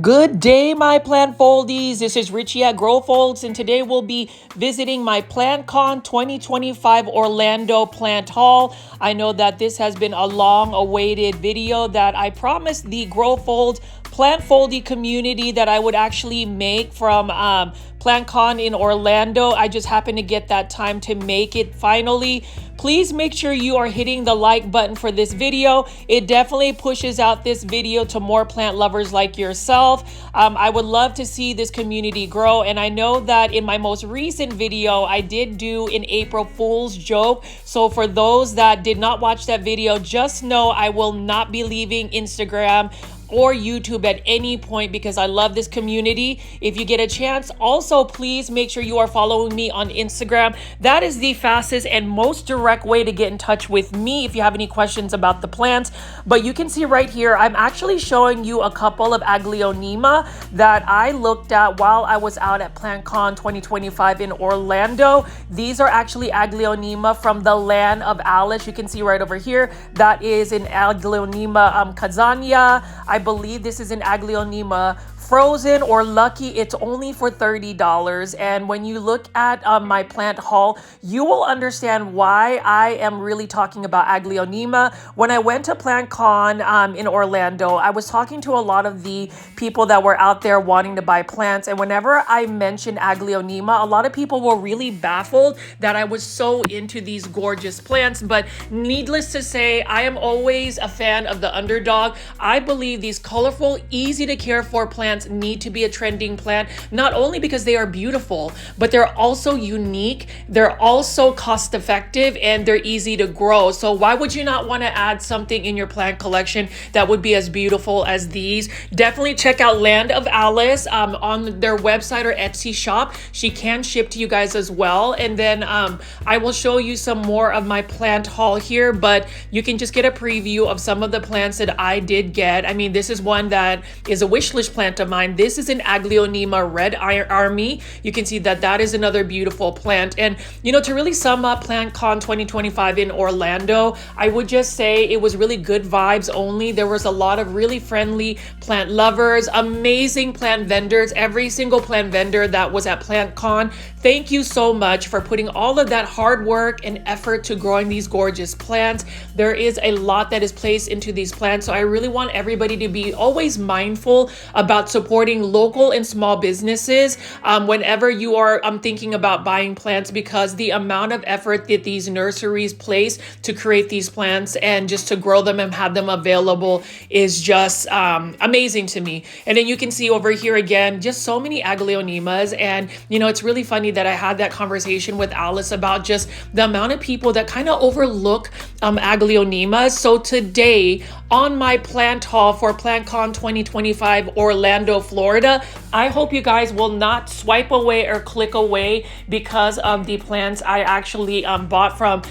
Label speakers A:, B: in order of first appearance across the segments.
A: Good day, my plant foldies. This is Richie at Grow Folds, and today we'll be visiting my Plantcon 2025 Orlando plant haul. I know that this has been a long-awaited video that I promised the Grow Folds plant foldy community that I would actually make from Plantcon in Orlando. I just happened to get that time to make it finally. Please make sure you are hitting the like button for this video. It definitely pushes out this video to more plant lovers like yourself. I would love to see this community grow, and I know that in my most recent video I did do an April Fool's joke. So for those that did not watch that video, just know I will not be leaving Instagram or YouTube at any point because I love this community. If you get a chance, also please make sure you are following me on Instagram. That is the fastest and most direct way to get in touch with me if you have any questions about the plants. But you can see right here, I'm actually showing you a couple of Aglaonema that I looked at while I was out at Plantcon 2025 in Orlando. These are actually Aglaonema from the land of Alice. You can see right over here, that is an Aglaonema Kazania. I believe this is an Aglaonema frozen or lucky. It's only for $30, and when you look at my plant haul, you will understand why I am really talking about Aglaonema. When I went to Plantcon in Orlando, I was talking to a lot of the people that were out there wanting to buy plants, and whenever I mentioned Aglaonema, a lot of people were really baffled that I was so into these gorgeous plants. But needless to say, I am always a fan of the underdog. I believe these colorful, easy to care for plants need to be a trending plant, not only because they are beautiful, but they're also unique, they're also cost effective, and they're easy to grow. So why would you not want to add something in your plant collection that would be as beautiful as these? Definitely check out Land of Alice on their website or Etsy shop. She can ship to you guys as well. And then I will show you some more of my plant haul here, but you can just get a preview of some of the plants that I did get. I mean, this is one that is a wish list plant of mine. This is an Aglaonema Red Army. You can see that that is another beautiful plant. And you know, to really sum up Plantcon 2025 in Orlando, I would just say it was really good vibes only. There was a lot of really friendly plant lovers, amazing plant vendors. Every single plant vendor that was at Plantcon, thank you so much for putting all of that hard work and effort to growing these gorgeous plants. There is a lot that is placed into these plants, so I really want everybody to be always mindful about supporting local and small businesses whenever you are thinking about buying plants, because the amount of effort that these nurseries place to create these plants and just to grow them and have them available is just amazing to me. And then you can see over here again, just so many Aglaonemas. And you know, it's really funny that I had that conversation with Alice about just the amount of people that kind of overlook Aglaonemas. So today on my plant haul for Plantcon 2025 Orlando, Florida, I hope you guys will not swipe away or click away because of the plants I actually bought from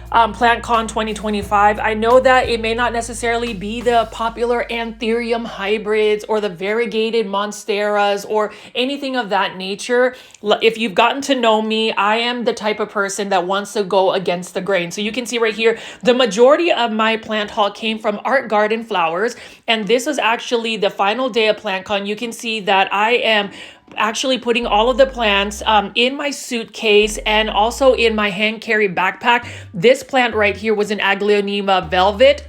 A: Plantcon 2025. I know that it may not necessarily be the popular Anthurium hybrids or the variegated monsteras or anything of that nature. If you've gotten to know me, I am the type of person that wants to go against the grain. So you can see right here, the majority of my plant haul came from Art Garden Flowers, and this was actually the final day of Plantcon. You can see that I am actually putting all of the plants in my suitcase and also in my hand carry backpack. This plant right here was an Aglaonema Velvet.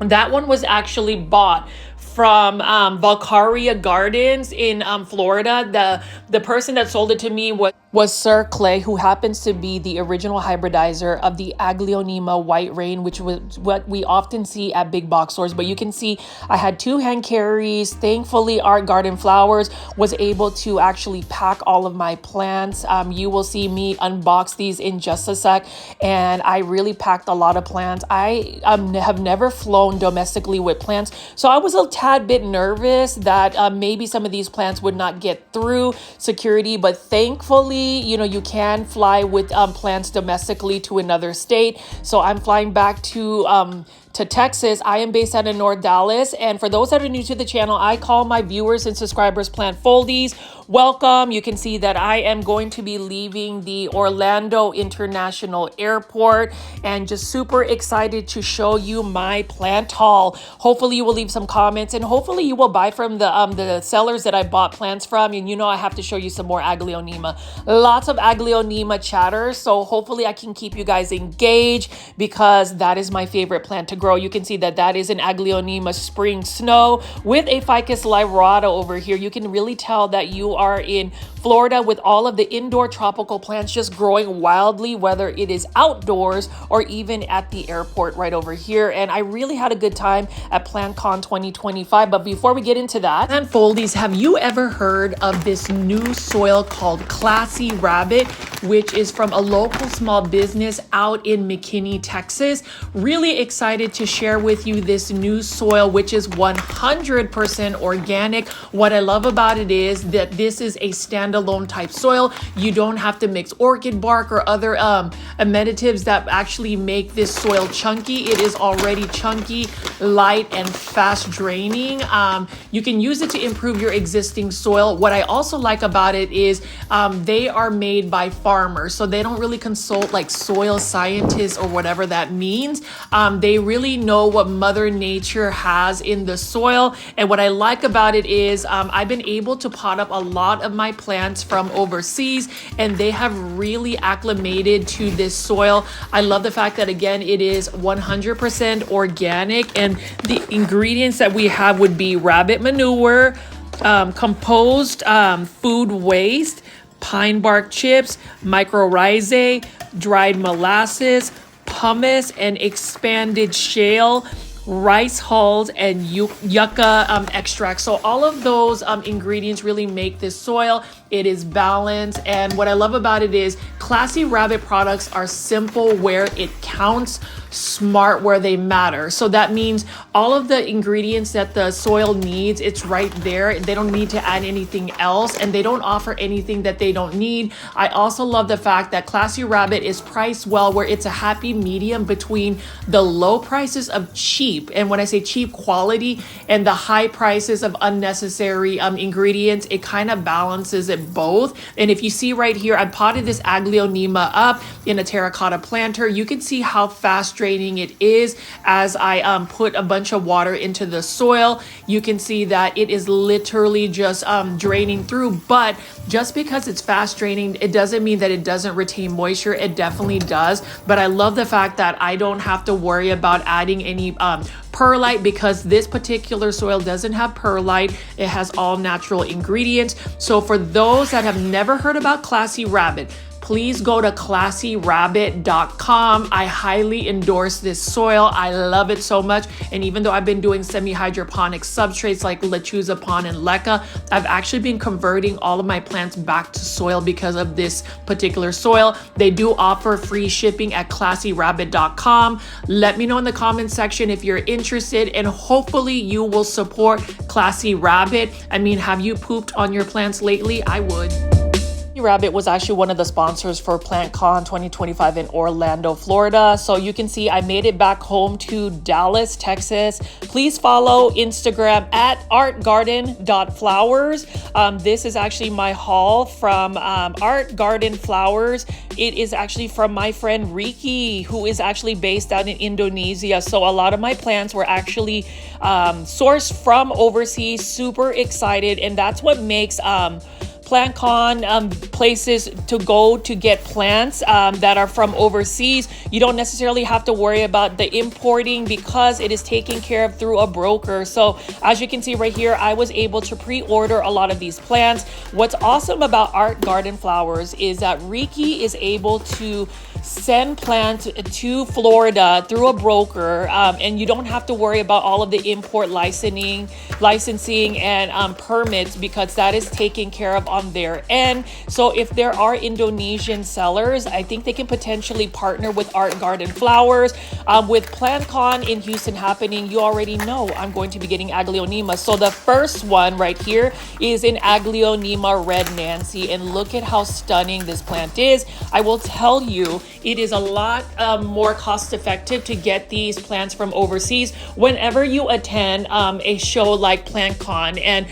A: That one was actually bought from Valkaria Gardens in Florida. The person that sold it to me was Sir Clay, who happens to be the original hybridizer of the Aglaonema White Rain, which was what we often see at big box stores. But you can see I had 2 hand carries. Thankfully, Art Garden Flowers was able to actually pack all of my plants. You will see me unbox these in just a sec, and I really packed a lot of plants. I have never flown domestically with plants, so I was a tad bit nervous that maybe some of these plants would not get through security, but thankfully, you know, you can fly with plants domestically to another state. So I'm flying back to to Texas. I am based out of North Dallas. And for those that are new to the channel, I call my viewers and subscribers plant foldies. Welcome. You can see that I am going to be leaving the Orlando International Airport and just super excited to show you my plant haul. Hopefully you will leave some comments and hopefully you will buy from the sellers that I bought plants from. And you know I have to show you some more Aglaonema. Lots of Aglaonema chatter. So hopefully I can keep you guys engaged because that is my favorite plant to grow. You can see that that is an Aglaonema spring snow with a Ficus lyrata over here. You can really tell that you are in Florida with all of the indoor tropical plants just growing wildly, whether it is outdoors or even at the airport right over here. And I really had a good time at Plantcon 2025. But before we get into that, plant foldies, have you ever heard of this new soil called Classy Rabbit, which is from a local small business out in McKinney, Texas? Really excited to share with you this new soil, which is 100% organic. What I love about it is that this is a standalone type soil. You don't have to mix orchid bark or other amendatives that actually make this soil chunky. It is already chunky, light, and fast draining. You can use it to improve your existing soil. What I also like about it is they are made by farmers, so they don't really consult like soil scientists or whatever that means. They really know what Mother Nature has in the soil. And what I like about it is I've been able to pot up a lot of my plants from overseas and they have really acclimated to this soil. I love the fact that, again, it is 100% organic, and the ingredients that we have would be rabbit manure, composed food waste, pine bark chips, mycorrhizae, dried molasses, pumice, and expanded shale, rice hulls, and yucca extract. So all of those ingredients really make this soil. It is balanced, and what I love about it is Classy Rabbit products are simple where it counts, smart where they matter. So that means all of the ingredients that the soil needs, it's right there. They don't need to add anything else, and they don't offer anything that they don't need. I also love the fact that Classy Rabbit is priced well, where it's a happy medium between the low prices of cheap, and when I say cheap, quality, and the high prices of unnecessary ingredients. It kind of balances it both. And if you see right here, I potted this Aglaonema up in a terracotta planter. You can see how fast draining it is as I put a bunch of water into the soil. You can see that it is literally just draining through, but just because it's fast draining, it doesn't mean that it doesn't retain moisture. It definitely does. But I love the fact that I don't have to worry about adding any perlite, because this particular soil doesn't have perlite. It has all natural ingredients. So for those that have never heard about Classy Rabbit, please go to classyrabbit.com. I highly endorse this soil. I love it so much. And even though I've been doing semi-hydroponic substrates like Lechuza Pond and Leca, I've actually been converting all of my plants back to soil because of this particular soil. They do offer free shipping at classyrabbit.com. Let me know in the comment section if you're interested, and hopefully you will support Classy Rabbit. I mean, have you pooped on your plants lately? I would. Rabbit was actually one of the sponsors for Plantcon 2025 in Orlando, Florida. So you can see I made it back home to Dallas, Texas. Please follow Instagram at artgarden.flowers. This is actually my haul from Art Garden Flowers. It is actually from my friend Ricky, who is actually based out in Indonesia. So a lot of my plants were actually sourced from overseas. Super excited, and that's what makes Plantcon places to go to get plants that are from overseas. You don't necessarily have to worry about the importing because it is taken care of through a broker. So as you can see right here, I was able to pre-order a lot of these plants. What's awesome about Art Garden Flowers is that Ricky is able to send plants to Florida through a broker, and you don't have to worry about all of the import licensing and permits, because that is taken care of on their end. So if there are Indonesian sellers, I think they can potentially partner with Art Garden Flowers. With Plantcon in Houston happening, you already know I'm going to be getting Aglaonema. So the first one right here is an Aglaonema Red Nancy, and look at how stunning this plant is. I will tell you, it is a lot more cost effective to get these plants from overseas whenever you attend a show like Plantcon. And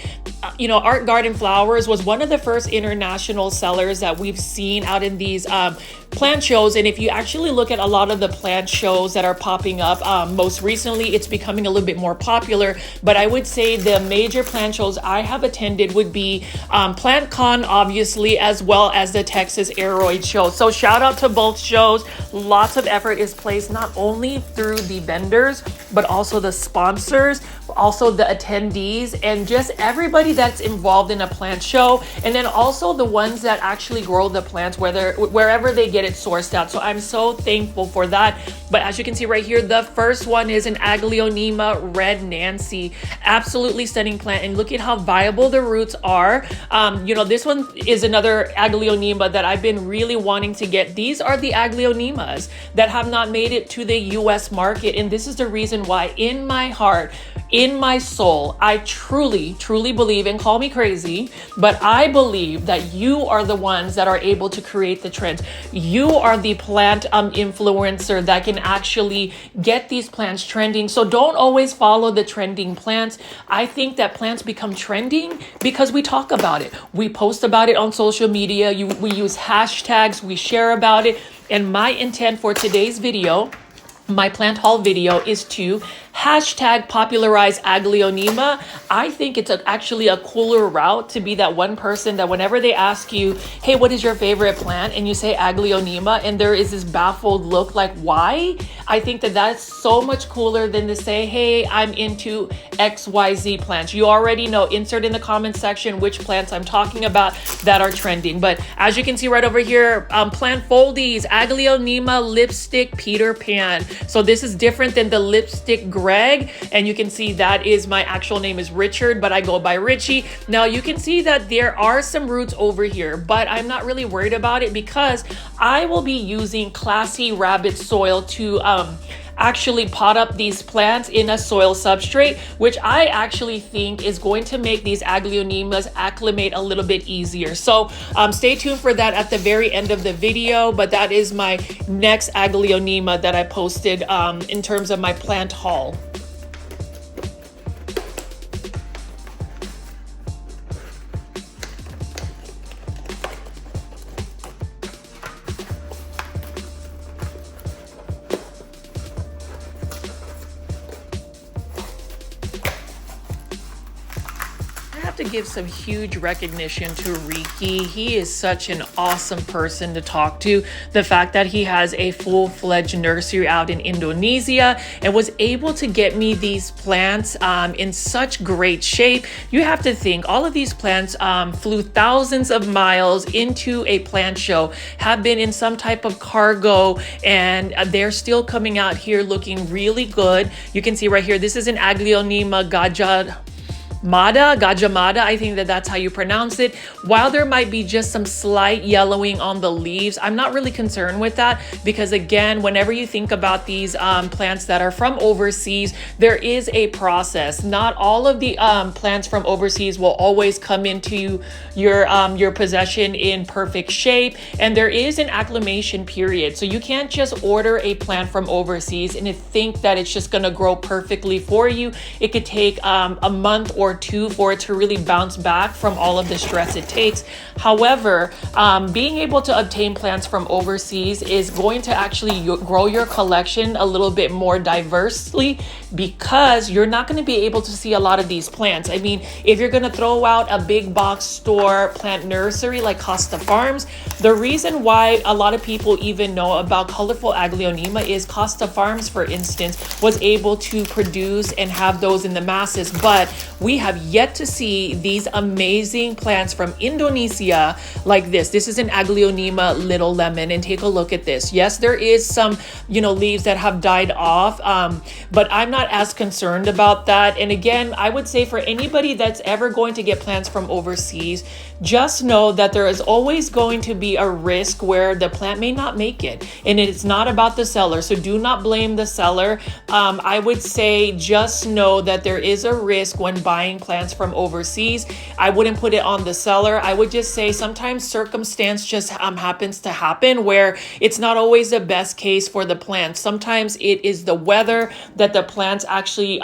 A: you know, Art Garden Flowers was one of the first international sellers that we've seen out in these plant shows. And if you actually look at a lot of the plant shows that are popping up, most recently it's becoming a little bit more popular. But I would say the major plant shows I have attended would be Plantcon, obviously, as well as the Texas Aeroid show. So shout out to both shows. Lots of effort is placed not only through the vendors, but also the sponsors, also the attendees, and just everybody that's involved in a plant show. And then also the ones that actually grow the plants, wherever they get it sourced out. So I'm so thankful for that. But as you can see right here, the first one is an Aglaonema Red Nancy. Absolutely stunning plant. And look at how viable the roots are. You know, this one is another Aglaonema that I've been really wanting to get. These are the Aglaonemas that have not made it to the US market. And this is the reason why, in my heart, in my soul, I truly, truly believe, and call me crazy, but I believe that you are the ones that are able to create the trends. You are the plant influencer that can actually get these plants trending. So don't always follow the trending plants. I think that plants become trending because we talk about it. We post about it on social media. We use hashtags, we share about it. And my intent for today's video, my plant haul video, is to hashtag popularize Aglaonema. I think it's actually a cooler route to be that one person that whenever they ask you, hey, what is your favorite plant? And you say Aglaonema, and there is this baffled look like, why? I think that that's so much cooler than to say, hey, I'm into XYZ plants. You already know, insert in the comment section which plants I'm talking about that are trending. But as you can see right over here, plant foldies, Aglaonema lipstick Peter Pan. So this is different than the lipstick Greg, and you can see that is my actual name is Richard, but I go by Richie. Now you can see that there are some roots over here, but I'm not really worried about it because I will be using Classy Rabbit soil to actually pot up these plants in a soil substrate, which I actually think is going to make these Aglaonemas acclimate a little bit easier. So stay tuned for that at the very end of the video, but that is my next Aglaonema that I posted in terms of my plant haul. To give some huge recognition to Ricky. He is such an awesome person to talk to. The fact that he has a full-fledged nursery out in Indonesia and was able to get me these plants in such great shape. You have to think all of these plants flew thousands of miles into a plant show, have been in some type of cargo, and they're still coming out here looking really good. You can see right here, this is an Aglaonema Gajamada, I think that's how you pronounce it. While there might be just some slight yellowing on the leaves, I'm not really concerned with that because, again, whenever you think about these plants that are from overseas, there is a process. Not all of the plants from overseas will always come into your possession in perfect shape, and there is an acclimation period. So you can't just order a plant from overseas and think that it's just going to grow perfectly for you. It could take a month or two for it to really bounce back from all of the stress it takes. However, being able to obtain plants from overseas is going to actually grow your collection a little bit more diversely because you're not going to be able to see a lot of these plants. I mean, if you're going to throw out a big box store plant nursery like Costa Farms, the reason why a lot of people even know about colorful Aglaonema is Costa Farms, for instance, was able to produce and have those in the masses, but we have yet to see these amazing plants from Indonesia like this. This is an Aglaonema Little Lemon, and take a look at this. Yes, there is some, leaves that have died off, but I'm not as concerned about that. And again, I would say for anybody that's ever going to get plants from overseas, just know that there is always going to be a risk where the plant may not make it. And it's not about the seller. So do not blame the seller. I would say just know that there is a risk when buying plants from overseas. I wouldn't put it on the seller. I would just say sometimes circumstance just happens to happen where it's not always the best case for the plant. Sometimes it is the weather that the plants actually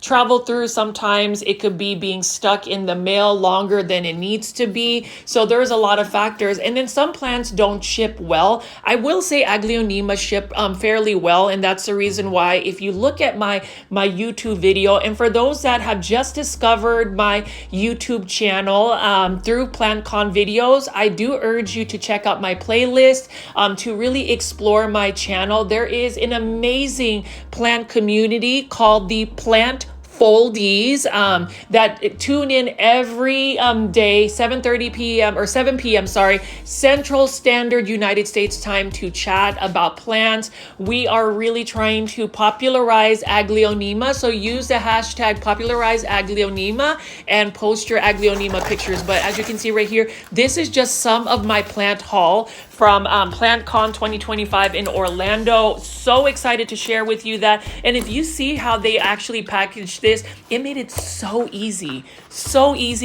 A: travel through. Sometimes it could be being stuck in the mail longer than it needs to be. So there's a lot of factors. And then some plants don't ship well. I will say Aglaonema ship fairly well. And that's the reason why if you look at my YouTube video, and for those that have just discovered my YouTube channel through Plantcon videos, I do urge you to check out my playlist to really explore my channel. There is an amazing plant community called the Plant Foldies that tune in every day, 7:30 p.m. or 7 p.m. Central Standard United States time to chat about plants. We are really trying to popularize Aglaonema, so use the hashtag popularize Aglaonema and post your Aglaonema pictures. But as you can see right here, this is just some of my plant haul from Plantcon 2025 in Orlando. So excited to share with you that. And if you see how they actually packaged this, it made it so easy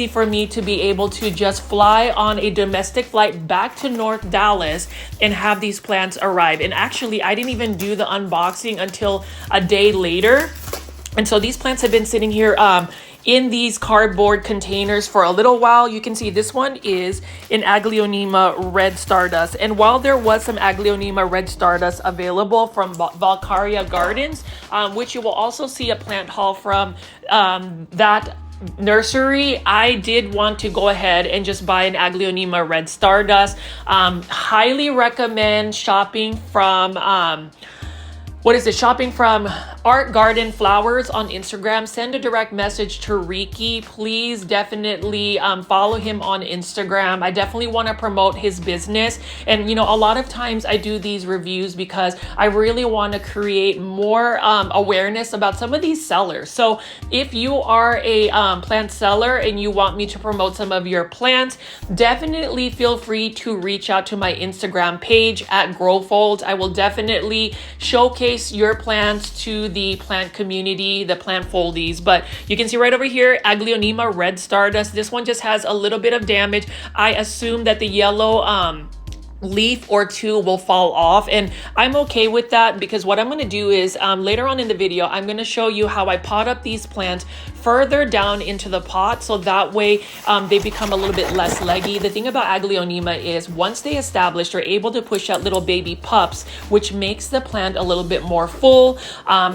A: for me to be able to just fly on a domestic flight back to North Dallas and have these plants arrive. And actually, I didn't even do the unboxing until a day later. And so these plants have been sitting here in these cardboard containers for a little while. You can see this one is an Aglaonema Red Stardust. And while there was some Aglaonema Red Stardust available from Valkaria Gardens, which you will also see a plant haul from that nursery, I did want to go ahead and just buy an Aglaonema Red Stardust. Highly recommend shopping from shopping from Art Garden Flowers on Instagram. Send a direct message to Ricky. Please definitely follow him on Instagram. I definitely want to promote his business. And you know, a lot of times I do these reviews because I really want to create more awareness about some of these sellers. So if you are a plant seller and you want me to promote some of your plants, definitely feel free to reach out to my Instagram page at GrowFolds. I will definitely showcase your plants to the plant community, the Plant Foldies. But you can see right over here, Aglaonema Red Stardust. This one just has a little bit of damage. I assume that the yellow leaf or two will fall off, and I'm okay with that because what I'm going to do is later on in the video, I'm going to show you how I pot up these plants further down into the pot so that way they become a little bit less leggy. The thing about Aglaonema is once they establish, they're able to push out little baby pups, which makes the plant a little bit more full.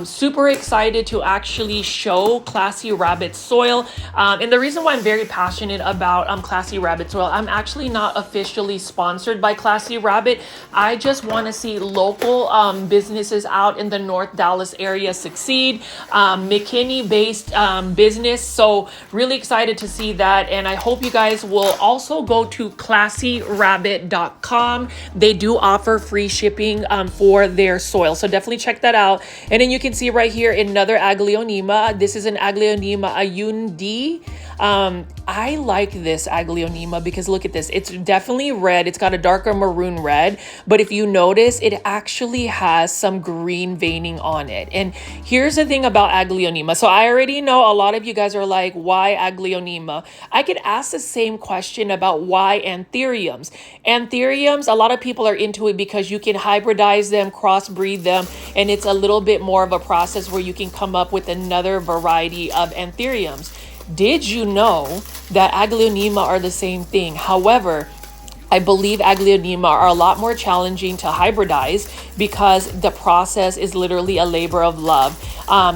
A: Super excited to actually show Classy Rabbit soil. And the reason why I'm very passionate about Classy Rabbit soil, I'm actually not officially sponsored by Classy Rabbit. I just want to see local businesses out in the North Dallas area succeed. McKinney-based business. So really excited to see that. And I hope you guys will also go to classyrabbit.com. They do offer free shipping for their soil. So definitely check that out. And then you can see right here another Aglaonema. This is an Aglaonema Ayundi. I like this Aglaonema because look at this. It's definitely red. It's got a darker maroon red, but if you notice, it actually has some green veining on it. And here's the thing about Aglaonema. So I already know a lot of you guys are like, why Aglaonema? I could ask the same question about why anthuriums. Anthuriums, a lot of people are into it because you can hybridize them, crossbreed them, and it's a little bit more of a process where you can come up with another variety of anthuriums. Did you know that Aglaonema are the same thing? However, I believe Aglaonema are a lot more challenging to hybridize because the process is literally a labor of love.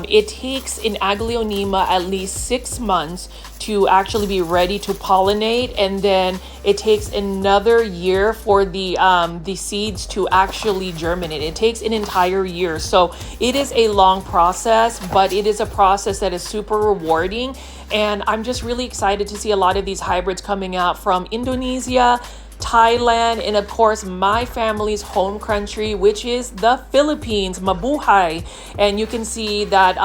A: It takes in Aglaonema at least 6 months to actually be ready to pollinate, and then it takes another year for the seeds to actually germinate. It takes an entire year. So it is a long process, but it is a process that is super rewarding. And I'm just really excited to see a lot of these hybrids coming out from Indonesia, Thailand, and of course my family's home country, which is the Philippines, Mabuhay. And you can see that,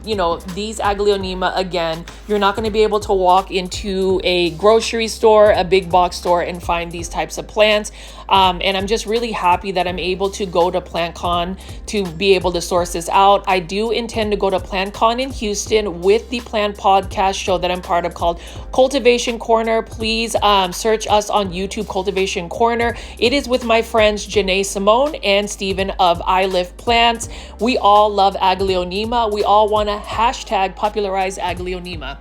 A: you know, these Aglaonema, again, you're not going to be able to walk into a grocery store, a big box store, and find these types of plants. And I'm just really happy that I'm able to go to Plantcon to be able to source this out. I do intend to go to Plantcon in Houston with the plant podcast show that I'm part of called Cultivation Corner. Please search us on YouTube, Cultivation Corner. It is with my friends Janae Simone and Steven of I Live Plants. We all love Aglaonema. We all want to hashtag popularize Aglaonema.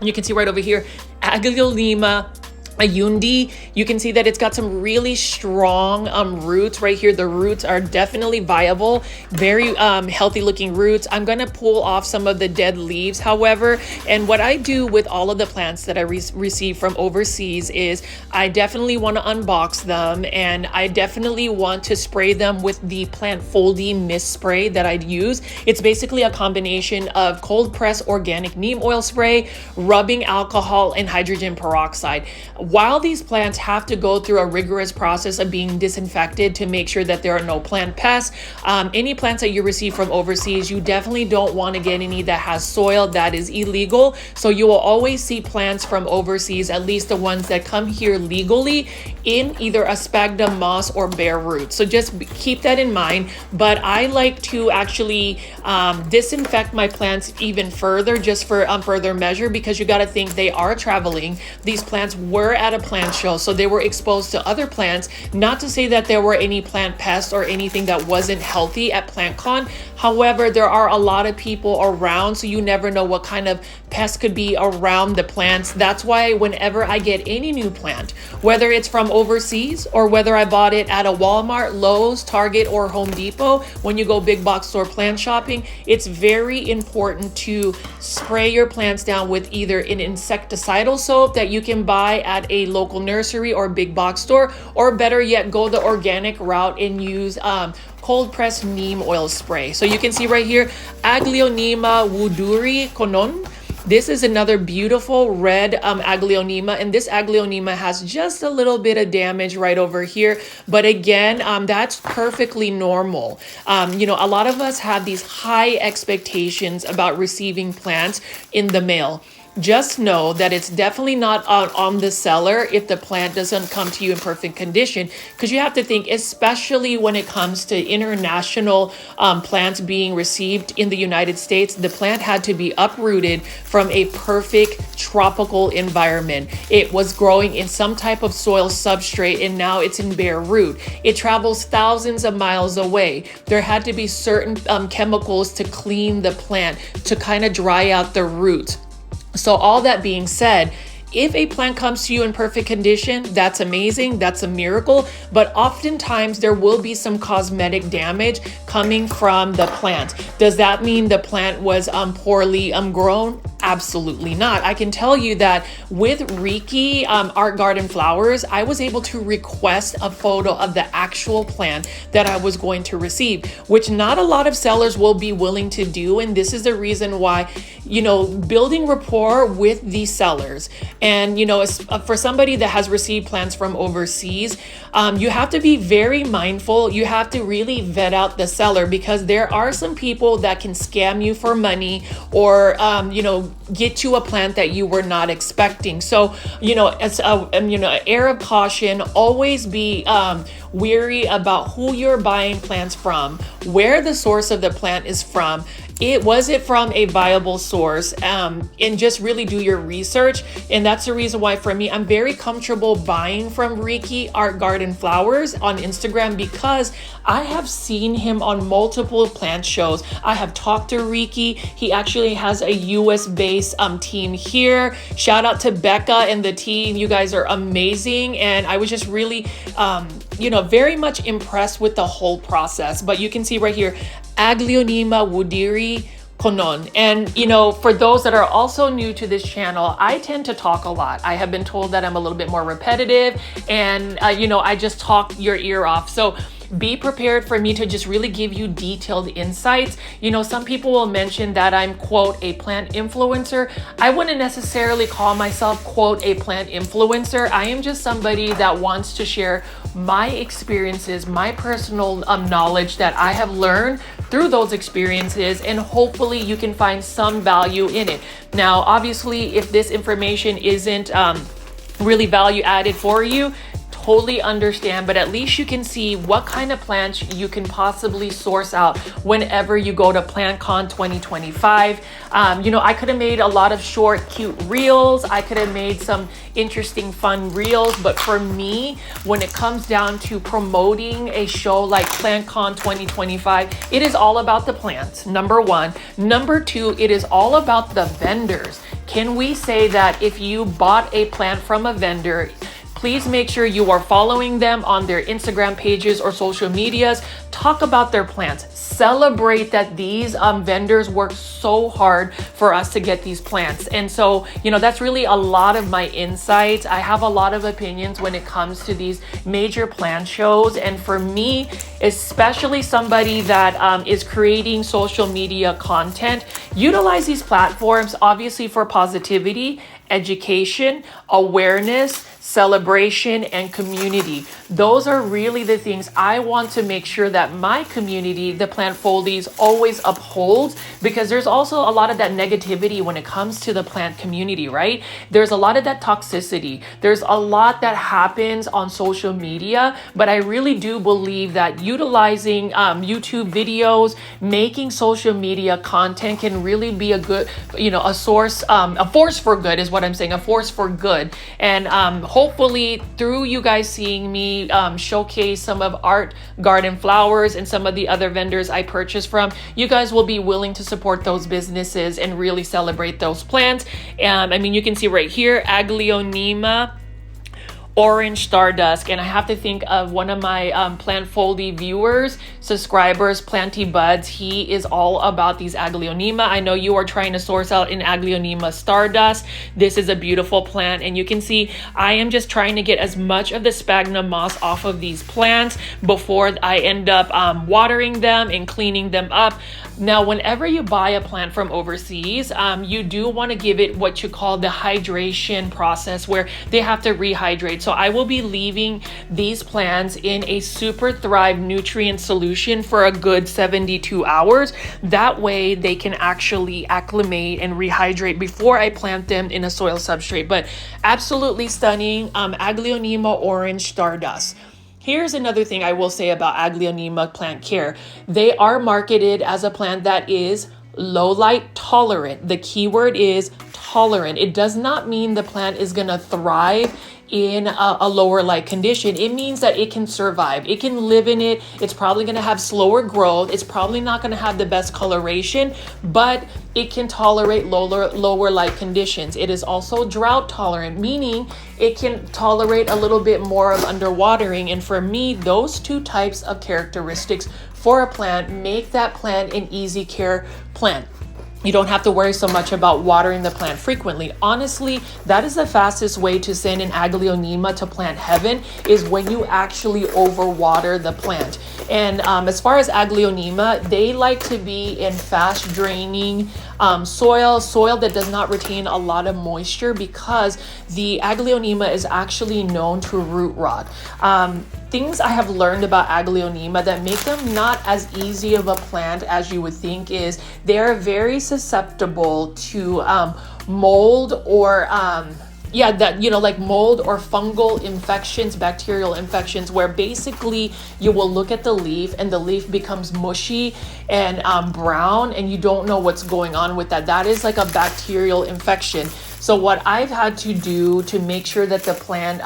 A: You can see right over here, Aglaonema Ayundi. You can see that it's got some really strong roots right here. The roots are definitely viable, very healthy looking roots. I'm going to pull off some of the dead leaves, however, and what I do with all of the plants that I receive from overseas is I definitely want to unbox them, and I definitely want to spray them with the Plant Foldy mist spray that I'd use. It's basically a combination of cold press organic neem oil spray, rubbing alcohol, and hydrogen peroxide. While these plants have to go through a rigorous process of being disinfected to make sure that there are no plant pests, any plants that you receive from overseas, you definitely don't want to get any that has soil that is illegal. So you will always see plants from overseas, at least the ones that come here legally, in either a sphagnum moss or bare root. So just keep that in mind. But I like to actually disinfect my plants even further, just for further measure, because you got to think they are traveling. These plants were at a plant show, so they were exposed to other plants. Not to say that there were any plant pests or anything that wasn't healthy at Plantcon. However, there are a lot of people around, so you never know what kind of pests could be around the plants. That's why whenever I get any new plant, whether it's from overseas or whether I bought it at a Walmart, Lowe's, Target, or Home Depot, when you go big box store plant shopping, it's very important to spray your plants down with either an insecticidal soap that you can buy at a local nursery or big box store, or better yet, go the organic route and use cold pressed neem oil spray. So you can see right here, Aglaonema wooduri konon. This is another beautiful red Aglaonema, and this Aglaonema has just a little bit of damage right over here. But again, that's perfectly normal. You know, a lot of us have these high expectations about receiving plants in the mail. Just know that it's definitely not on the seller if the plant doesn't come to you in perfect condition, because you have to think, especially when it comes to international plants being received in the United States, the plant had to be uprooted from a perfect tropical environment. It was growing in some type of soil substrate, and now it's in bare root. It travels thousands of miles away. There had to be certain chemicals to clean the plant, to kind of dry out the roots. So all that being said, if a plant comes to you in perfect condition, that's amazing, that's a miracle, but oftentimes there will be some cosmetic damage coming from the plant. Does that mean the plant was poorly grown? Absolutely not. I can tell you that with Riki Art Garden Flowers, I was able to request a photo of the actual plant that I was going to receive, which not a lot of sellers will be willing to do. And this is the reason why, you know, building rapport with the sellers. And, you know, for somebody that has received plants from overseas, you have to be very mindful. You have to really vet out the seller, because there are some people that can scam you for money, or, you know, get you a plant that you were not expecting. So, you know, as a, you know, air of caution, always be weary about who you're buying plants from, where the source of the plant is from. Was it from a viable source? And just really do your research. And that's the reason why for me, I'm very comfortable buying from Riki Art Garden Flowers on Instagram, because I have seen him on multiple plant shows. I have talked to Riki. He actually has a US based team here. Shout out to Becca and the team. You guys are amazing. And I was just really, you know, very much impressed with the whole process. But you can see right here, Aglaonema wooduri konon. And, you know, for those that are also new to this channel, I tend to talk a lot. I have been told that I'm a little bit more repetitive, and, you know, I just talk your ear off. So be prepared for me to just really give you detailed insights. You know, some people will mention that I'm, quote, a plant influencer. I wouldn't necessarily call myself, quote, a plant influencer. I am just somebody that wants to share my experiences, my personal knowledge that I have learned through those experiences, and hopefully you can find some value in it. Now, obviously, if this information isn't really value added for you, totally understand, but at least you can see what kind of plants you can possibly source out whenever you go to Plantcon 2025. You know, I could have made a lot of short, cute reels. I could have made some interesting, fun reels, but for me, when it comes down to promoting a show like Plantcon 2025, it is all about the plants, number one. Number two, it is all about the vendors. Can we say that if you bought a plant from a vendor, please make sure you are following them on their Instagram pages or social medias. Talk about their plants. Celebrate that these vendors work so hard for us to get these plants. And so, you know, that's really a lot of my insights. I have a lot of opinions when it comes to these major plant shows. And for me, especially somebody that is creating social media content, utilize these platforms obviously for positivity, education, awareness, celebration, and community. Those are really the things I want to make sure that my community, the plant foldies, always upholds, because there's also a lot of that negativity when it comes to the plant community, right? There's a lot of that toxicity. There's a lot that happens on social media, but I really do believe that utilizing YouTube videos, making social media content can really be a good, you know, a force for good is what I'm saying, a force for good. And hopefully through you guys seeing me showcase some of Art Garden Flowers and some of the other vendors I purchased from, you guys will be willing to support those businesses and really celebrate those plants. I mean, you can see right here, Aglaonema, Orange Stardust, and I have to think of one of my Plant Foldy viewers, subscribers, Planty Buds. He is all about these Aglaonema. I know you are trying to source out an Aglaonema Stardust. This is a beautiful plant, and you can see I am just trying to get as much of the sphagnum moss off of these plants before I end up watering them and cleaning them up. Now, whenever you buy a plant from overseas, you do want to give it what you call the hydration process, where they have to rehydrate. So I will be leaving these plants in a Super Thrive nutrient solution for a good 72 hours. That way they can actually acclimate and rehydrate before I plant them in a soil substrate. But absolutely stunning, Aglaonema Orange Stardust. Here's another thing I will say about Aglaonema plant care. They are marketed as a plant that is low light tolerant. The keyword is tolerant. It does not mean the plant is going to thrive in a lower light condition. It means that it can survive. It can live in it. It's probably going to have slower growth. It's probably not going to have the best coloration, but it can tolerate lower light conditions. It is also drought tolerant, meaning it can tolerate a little bit more of underwatering. And for me, those two types of characteristics for a plant make that plant an easy care plant. You don't have to worry so much about watering the plant frequently. Honestly, that is the fastest way to send an Aglaonema to plant heaven, is when you actually overwater the plant. And as far as Aglaonema, they like to be in fast draining soil that does not retain a lot of moisture, because the Aglaonema is actually known to root rot. Things I have learned about Aglaonema that make them not as easy of a plant as you would think is they're very susceptible to mold or like mold or fungal infections, bacterial infections, where basically you will look at the leaf and the leaf becomes mushy and brown, and you don't know what's going on with that. That is like a bacterial infection. So what I've had to do to make sure that the plant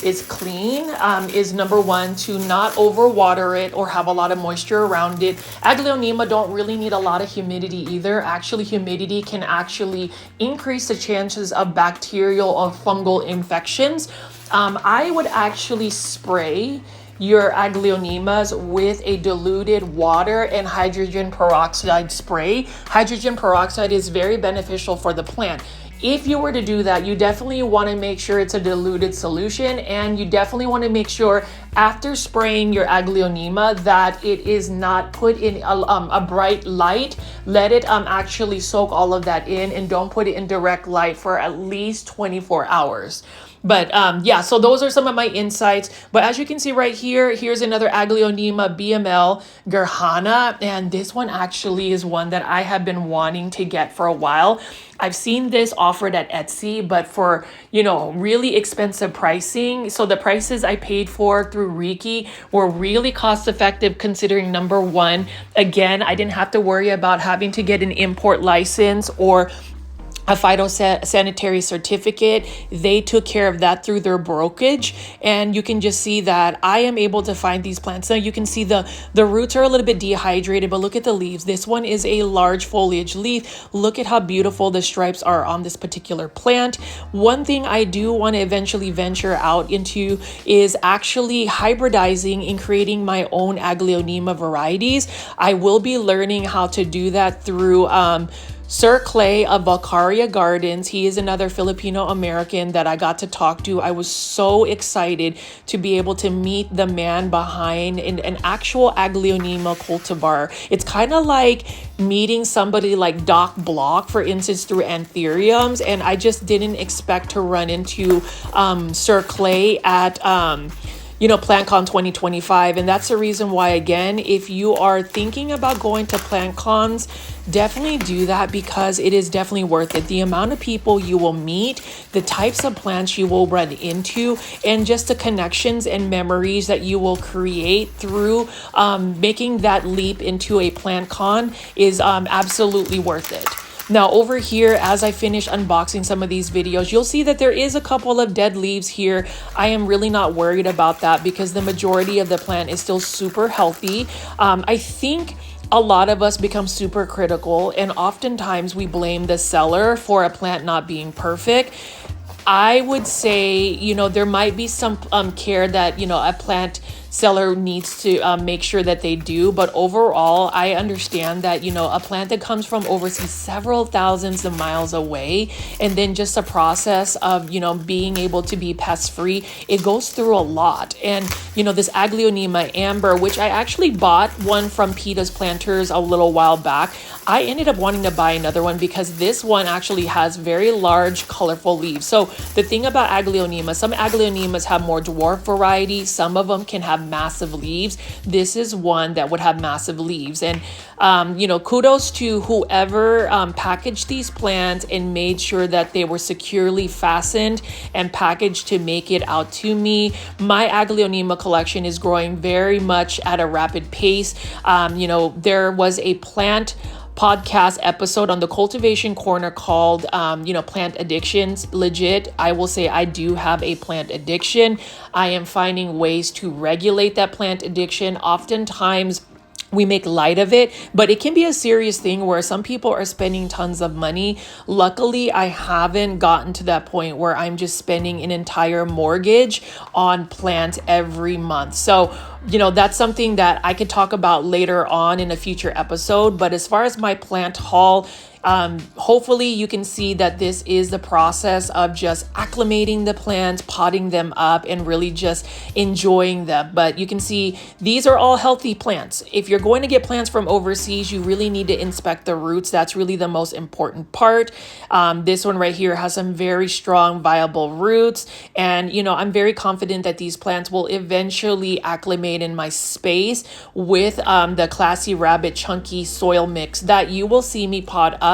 A: is clean is, number one, to not overwater it or have a lot of moisture around it. Aglaonema don't really need a lot of humidity either. Actually, humidity can actually increase the chances of bacterial or fungal infections. I would actually spray your Aglaonemas with a diluted water and hydrogen peroxide spray. Hydrogen peroxide is very beneficial for the plant. if you were to do that, you definitely want to make sure it's a diluted solution, and you definitely want to make sure after spraying your Aglaonema that it is not put in a bright light. Let it actually soak all of that in, and don't put it in direct light for at least 24 hours. But yeah, so those are some of my insights. But as you can see right here, here's another Aglaonema BML Gerhana. And this one actually is one that I have been wanting to get for a while. I've seen this offered at Etsy, but for, you know, really expensive pricing. So the prices I paid for through Reiki were really cost effective, considering number one, again, I didn't have to worry about having to get an import license or a phytosanitary certificate. They took care of that through their brokerage, and you can just see that I am able to find these plants. Now you can see the roots are a little bit dehydrated, but look at the leaves. This one is a large foliage leaf. Look at how beautiful the stripes are on this particular plant. One thing I do want to eventually venture out into is actually hybridizing and creating my own Aglaonema varieties. I will be learning how to do that through Sir Clay of Valkaria Gardens. He is another Filipino American that I got to talk to. I was so excited to be able to meet the man behind an actual Aglaonema cultivar. It's kind of like meeting somebody like Doc Block, for instance, through anthuriums, and I just didn't expect to run into Sir Clay at Plantcon 2025. And that's the reason why, again, if you are thinking about going to Plantcons, definitely do that, because it is definitely worth it. The amount of people you will meet, the types of plants you will run into, and just the connections and memories that you will create through making that leap into a Plantcon is absolutely worth it. Now over here, as I finish unboxing some of these videos, you'll see that there is a couple of dead leaves here. I am really not worried about that because the majority of the plant is still super healthy. I think a lot of us become super critical, and oftentimes we blame the seller for a plant not being perfect. I would say, there might be some care that, a plant seller needs to make sure that they do. But overall, I understand that, a plant that comes from overseas, several thousands of miles away, and then just a process of, being able to be pest free, it goes through a lot. And, this Aglaonema Amber, which I actually bought one from Peta's Planters a little while back, I ended up wanting to buy another one because this one actually has very large, colorful leaves. So the thing about Aglaonema, some Aglaonemas have more dwarf variety. Some of them can have massive leaves. This is one that would have massive leaves. And, kudos to whoever packaged these plants and made sure that they were securely fastened and packaged to make it out to me. My Aglaonema collection is growing very much at a rapid pace. There was a plant podcast episode on the Cultivation Corner called, Plant Addictions. Legit, I will say I do have a plant addiction. I am finding ways to regulate that plant addiction. Oftentimes, we make light of it, but it can be a serious thing where some people are spending tons of money. Luckily, I haven't gotten to that point where I'm just spending an entire mortgage on plants every month. So, that's something that I could talk about later on in a future episode. But as far as my plant haul, hopefully you can see that this is the process of just acclimating the plants, potting them up, and really just enjoying them. But you can see these are all healthy plants. If you're going to get plants from overseas, you really need to inspect the roots. That's really the most important part. This one right here has some very strong, viable roots. And, I'm very confident that these plants will eventually acclimate in my space with the Classy Rabbit Chunky soil mix that you will see me pot up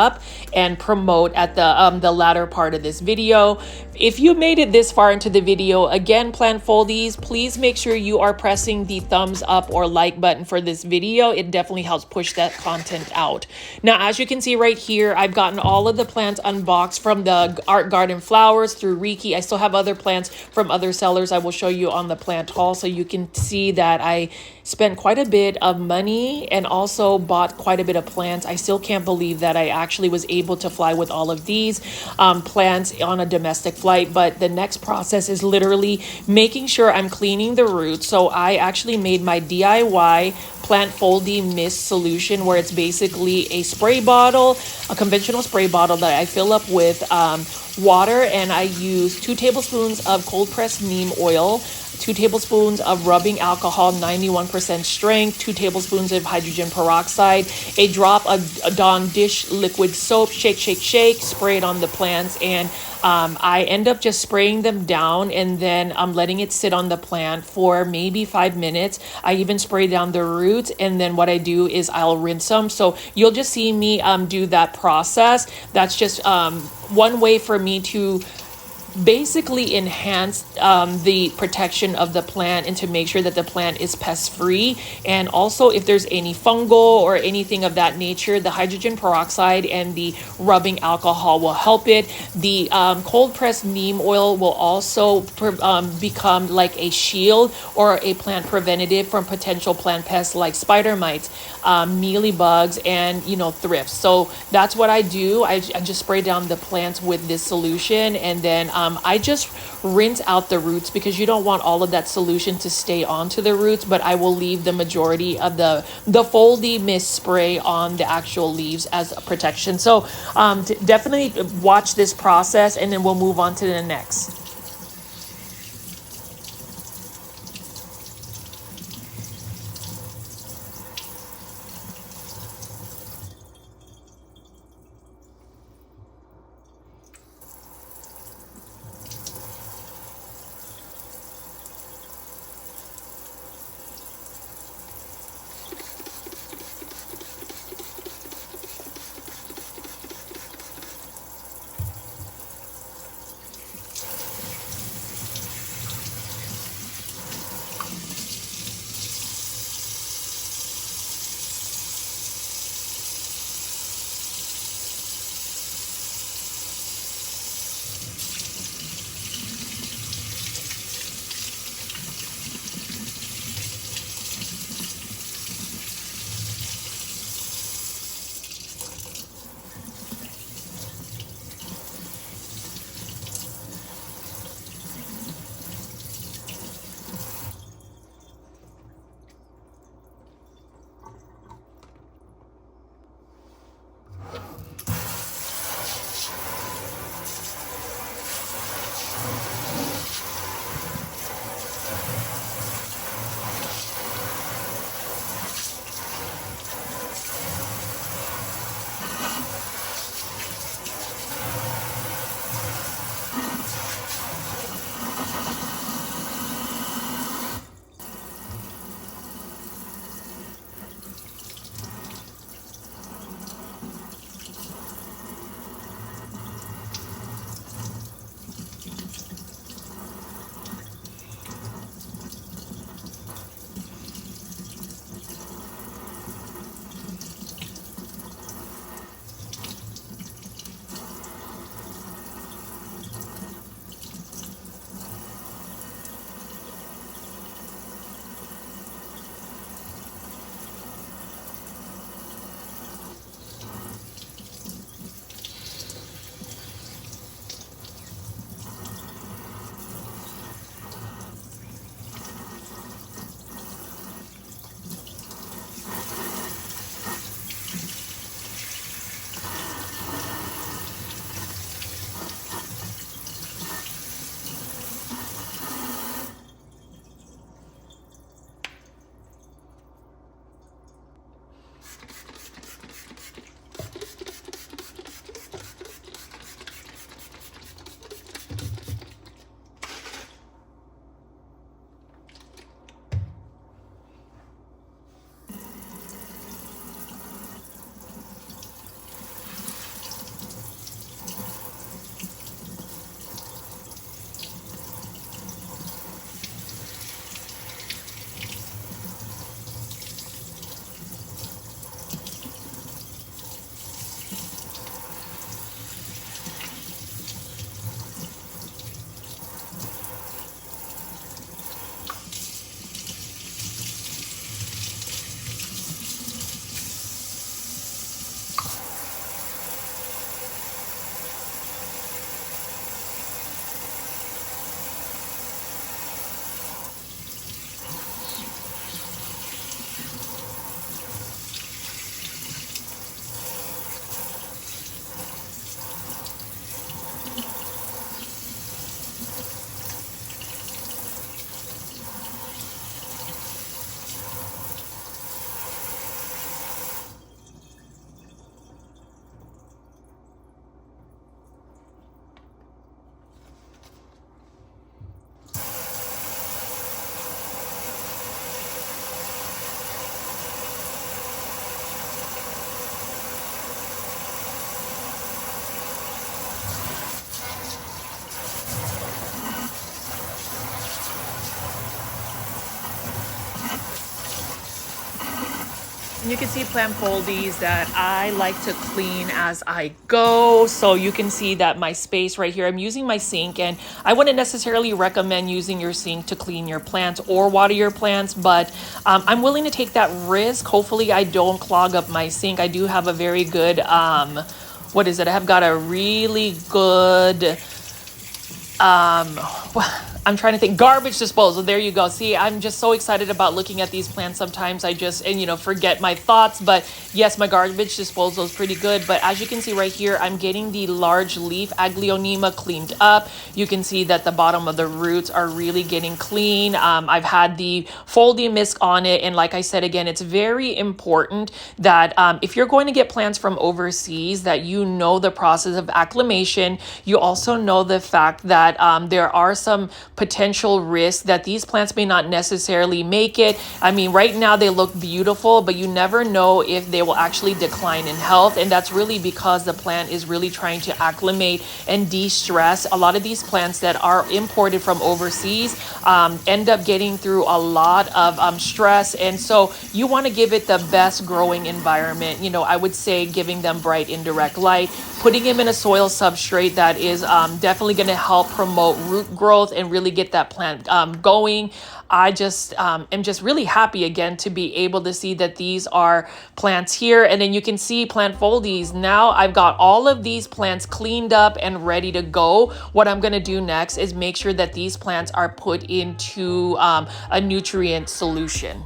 A: and promote at the latter part of this video. If you made it this far into the video, again, plant foldies, please make sure you are pressing the thumbs up or like button for this video. It definitely helps push that content out. Now, as you can see right here, I've gotten all of the plants unboxed from the Art Garden Flowers through Reiki. I still have other plants from other sellers I will show you on the plant haul, so you can see that I spent quite a bit of money and also bought quite a bit of plants. I still can't believe that I actually was able to fly with all of these plants on a domestic flight. But the next process is literally making sure I'm cleaning the roots. So I actually made my DIY plant foldy mist solution, where it's basically a spray bottle, a conventional spray bottle that I fill up with water, and I use 2 tablespoons of cold pressed neem oil, 2 tablespoons of rubbing alcohol, 91% strength, 2 tablespoons of hydrogen peroxide, a drop of Dawn dish liquid soap, shake, shake, shake, spray it on the plants, and I end up just spraying them down, and then I'm letting it sit on the plant for maybe 5 minutes. I even spray down the roots, and then what I do is I'll rinse them. So you'll just see me do that process. That's just one way for me to basically enhance the protection of the plant and to make sure that the plant is pest free. And also, if there's any fungal or anything of that nature, the hydrogen peroxide and the rubbing alcohol will help it. The cold pressed neem oil will also become like a shield or a plant preventative from potential plant pests like spider mites, mealybugs, and thrips. So that's what I do. I just spray down the plants with this solution, and then I just rinse out the roots, because you don't want all of that solution to stay onto the roots, but I will leave the majority of the foldy mist spray on the actual leaves as a protection. So definitely watch this process, and then we'll move on to the next. And you can see plant foldies that I like to clean as I go. So you can see that my space right here, I'm using my sink, and I wouldn't necessarily recommend using your sink to clean your plants or water your plants, but I'm willing to take that risk. Hopefully I don't clog up my sink. I do have a very good, what is it? I have got a really good, I'm trying to think, garbage disposal. There you go. See, I'm just so excited about looking at these plants. Sometimes I just, and forget my thoughts. But yes, my garbage disposal is pretty good. But as you can see right here, I'm getting the large leaf Aglaonema cleaned up. You can see that the bottom of the roots are really getting clean. I've had the foldy mist on it. And like I said, again, it's very important that if you're going to get plants from overseas, that you know the process of acclimation. You also know the fact that there are some potential risks that these plants may not necessarily make it. I mean, right now they look beautiful, but you never know if they will actually decline in health. And that's really because the plant is really trying to acclimate and de-stress. A lot of these plants that are imported from overseas end up getting through a lot of stress. And so you want to give it the best growing environment. I would say giving them bright indirect light, putting them in a soil substrate that is definitely going to help promote root growth and really get that plant going. I just am just really happy again to be able to see that these are plants here. And then you can see plant foldies. Now I've got all of these plants cleaned up and ready to go. What I'm going to do next is make sure that these plants are put into a nutrient solution.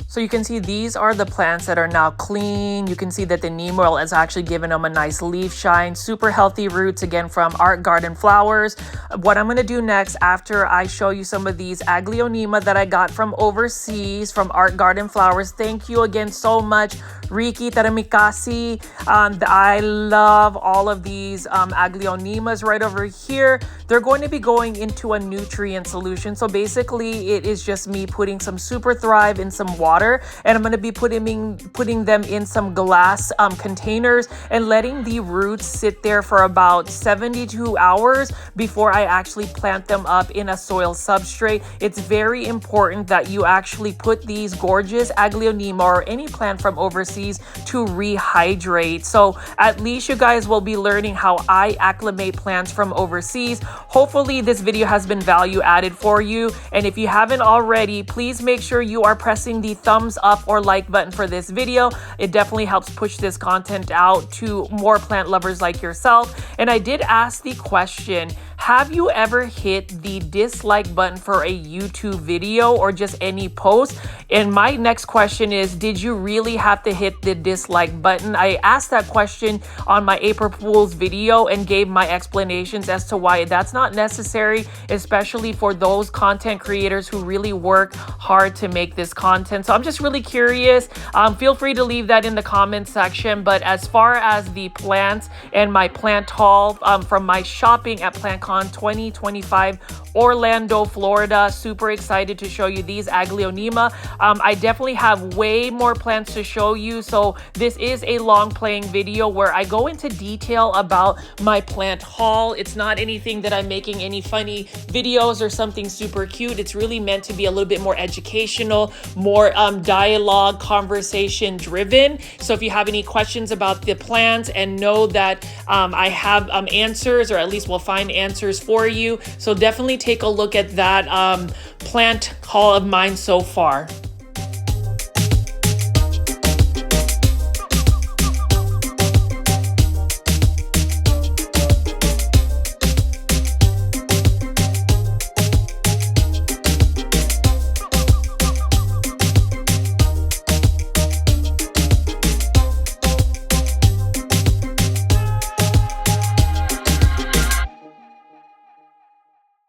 A: So you can see these are the plants that are now clean. You can see that the neem oil has actually given them a nice leaf shine. Super healthy roots, again, from Art Garden Flowers. What I'm going to do next, after I show you some of these Aglaonema that I got from overseas from Art Garden Flowers. Thank you again so much, Riki Taramikasi. I love all of these Aglaonemas right over here. They're going to be going into a nutrient solution. So basically it is just me putting some Super Thrive in some water, and I'm going to be putting them in some glass containers and letting the roots sit there for about 72 hours before I actually plant them up in a soil substrate. It's very important that you actually put these gorgeous Aglaonema or any plant from overseas to rehydrate. So at least you guys will be learning how I acclimate plants from overseas. Hopefully this video has been value added for you. And if you haven't already, please make sure you are pressing the thumbs up or like button for this video. It definitely helps push this content out to more plant lovers like yourself. And I did ask the question, have you ever hit the dislike button for a YouTube video or just any post? And my next question is, did you really have to hit the dislike button? I asked that question on my April Fool's video and gave my explanations as to why that's not necessary, especially for those content creators who really work hard to make this content. So I'm just really curious. Feel free to leave that in the comment section. But as far as the plants and my plant haul from my shopping at Plantcon 2025 Orlando, Florida, super excited to show you these Aglaonema. I definitely have way more plants to show you. So this is a long playing video where I go into detail about my plant haul. It's not anything that I'm making any funny videos or something super cute. It's really meant to be a little bit more educational, more dialogue, conversation driven. So if you have any questions about the plants, and know that I have answers, or at least we'll find answers for you. So definitely take a look at that plant haul of mine so far.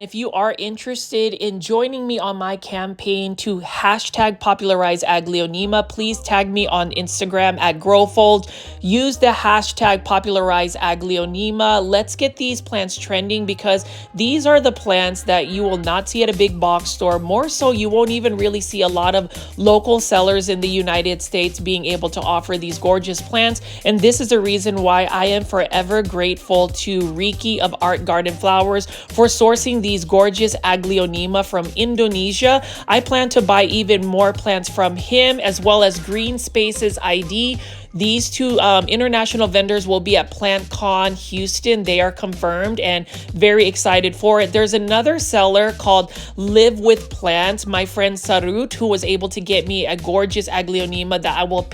A: If you are interested in joining me on my campaign to hashtag popularize Aglaonema, please tag me on Instagram at Growfold. Use the hashtag popularize Aglaonema. Let's get these plants trending, because these are the plants that you will not see at a big box store. More so, you won't even really see a lot of local sellers in the United States being able to offer these gorgeous plants. And this is the reason why I am forever grateful to Riki of Art Garden Flowers for sourcing these gorgeous Aglaonema from Indonesia. I plan to buy even more plants from him, as well as Green Spaces ID. These two international vendors will be at Plantcon Houston. They are confirmed and very excited for it. There's another seller called Live with Plants, my friend Sarut, who was able to get me a gorgeous Aglaonema that I will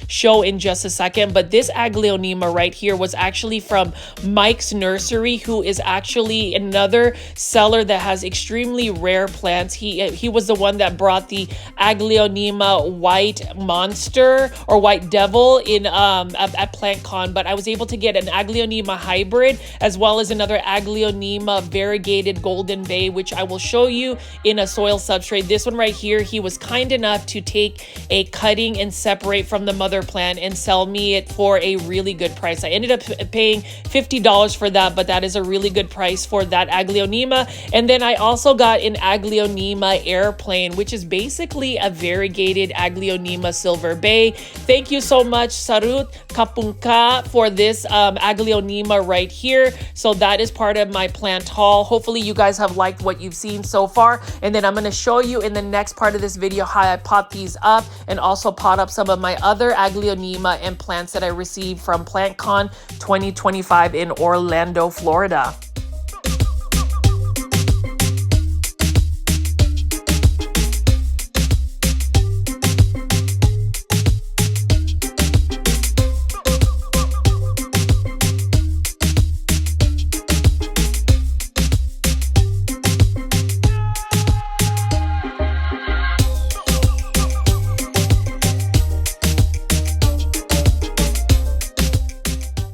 A: show in just a second. But this Aglaonema right here was actually from Mike's Nursery, who is actually another seller that has extremely rare plants. He was the one that brought the Aglaonema White Monster or White Devil in at Plantcon, but I was able to get an Aglaonema hybrid as well as another Aglaonema variegated Golden Bay, which I will show you in a soil substrate. This one right here, he was kind enough to take a cutting and separate from the mother plant and sell me it for a really good price. I ended up paying $50 for that, but that is a really good price for that Aglaonema. And then I also got an Aglaonema Airplane, which is basically a variegated Aglaonema Silver Bay. Thank you so much, Sarut Kapungka, for this Aglaonema right here. So that is part of my plant haul. Hopefully you guys have liked what you've seen so far. And then I'm going to show you in the next part of this video how I pot these up, and also pot up some of my other Aglaonema and plants that I received from Plantcon 2025 in Orlando, Florida.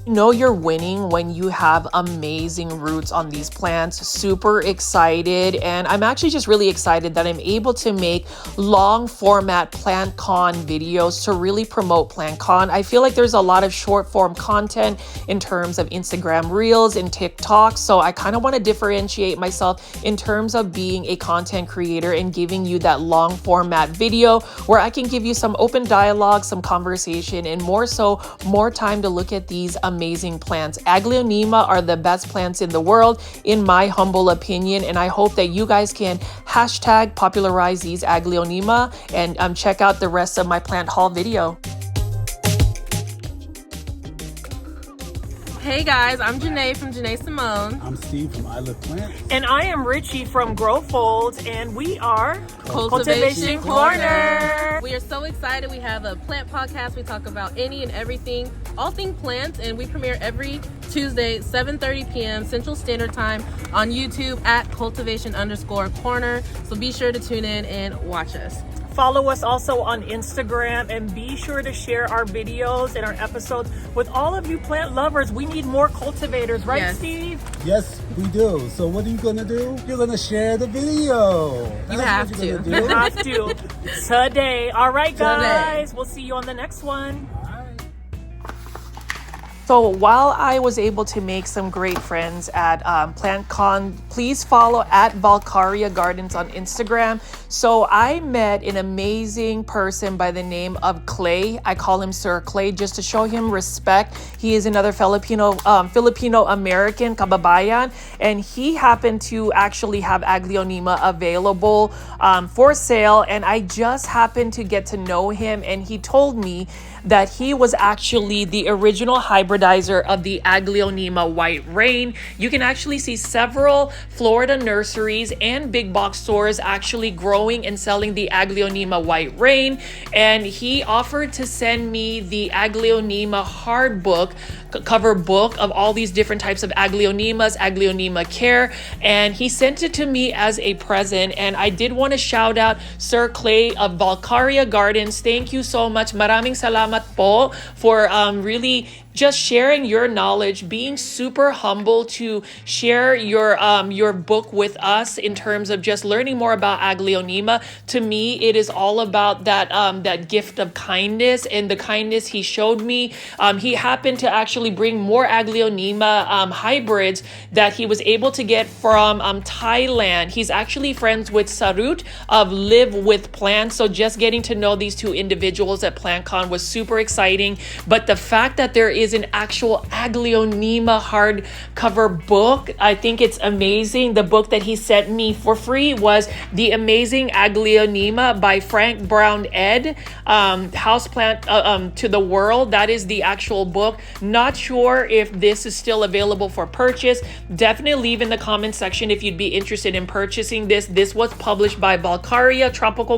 A: Know you're winning when you have amazing roots on these plants. Super excited, and I'm actually just really excited that I'm able to make long format Plantcon videos to really promote Plantcon. I feel like there's a lot of short form content in terms of Instagram Reels and TikTok, so I kind of want to differentiate myself in terms of being a content creator and giving you that long format video where I can give you some open dialogue, some conversation, and more so, more time to look at these amazing plants. Aglaonema are the best plants in the world, in my humble opinion, and I hope that you guys can hashtag popularize these Aglaonema and check out the rest of my plant haul video.
B: Hey guys, I'm Janae from Janae Simone.
C: I'm Steve from I Love Plants.
A: And I am Richie from Growfold, and we are
B: Cultivation Corner. We are so excited. We have a plant podcast. We talk about any and everything, all things plants, and we premiere every Tuesday, 7:30 p.m. Central Standard Time on YouTube at cultivation_corner. So be sure to tune in and watch us.
A: Follow us also on Instagram, and be sure to share our videos and our episodes with all of you plant lovers. We need more cultivators, right,
B: Yes.
A: Steve?
C: Yes, we do. So what are you going to do? You're going to share the video.
B: You
C: That's
B: have
C: what you're
B: to.
C: gonna do.
A: Have to today. All right, guys.
B: Today.
A: We'll see you on the next one.
C: All right.
A: So while I was able to make some great friends at Plantcon, please follow at Valkaria Gardens on Instagram. So I met an amazing person by the name of Clay. I call him Sir Clay just to show him respect. He is another Filipino American kababayan, and he happened to actually have Aglaonema available for sale. And I just happened to get to know him, and he told me that he was actually the original hybridizer of the Aglaonema White Rain. You can actually see several Florida nurseries and big box stores actually growing and selling the Aglaonema White Rain. And he offered to send me the Aglaonema hard book, cover book of all these different types of Aglaonemas, Aglaonema Care, and he sent it to me as a present. And I did want to shout out Sir Clay of Valkaria Gardens. Thank you so much. Maraming salamat po for really just sharing your knowledge, being super humble to share your book with us in terms of just learning more about Aglaonema. To me, it is all about that gift of kindness and the kindness he showed me. He happened to actually bring more Aglaonema hybrids that he was able to get from Thailand. He's actually friends with Sarut of Live with Plants. So just getting to know these two individuals at Plantcon was super exciting. But the fact that there is an actual Aglaonema hardcover book, I think it's amazing. The book that he sent me for free was The Amazing Aglaonema by Frank Brown Ed, Houseplant to the World. That is the actual book. Not sure if this is still available for purchase. Definitely leave in the comment section if you'd be interested in purchasing this. This was published by Valkaria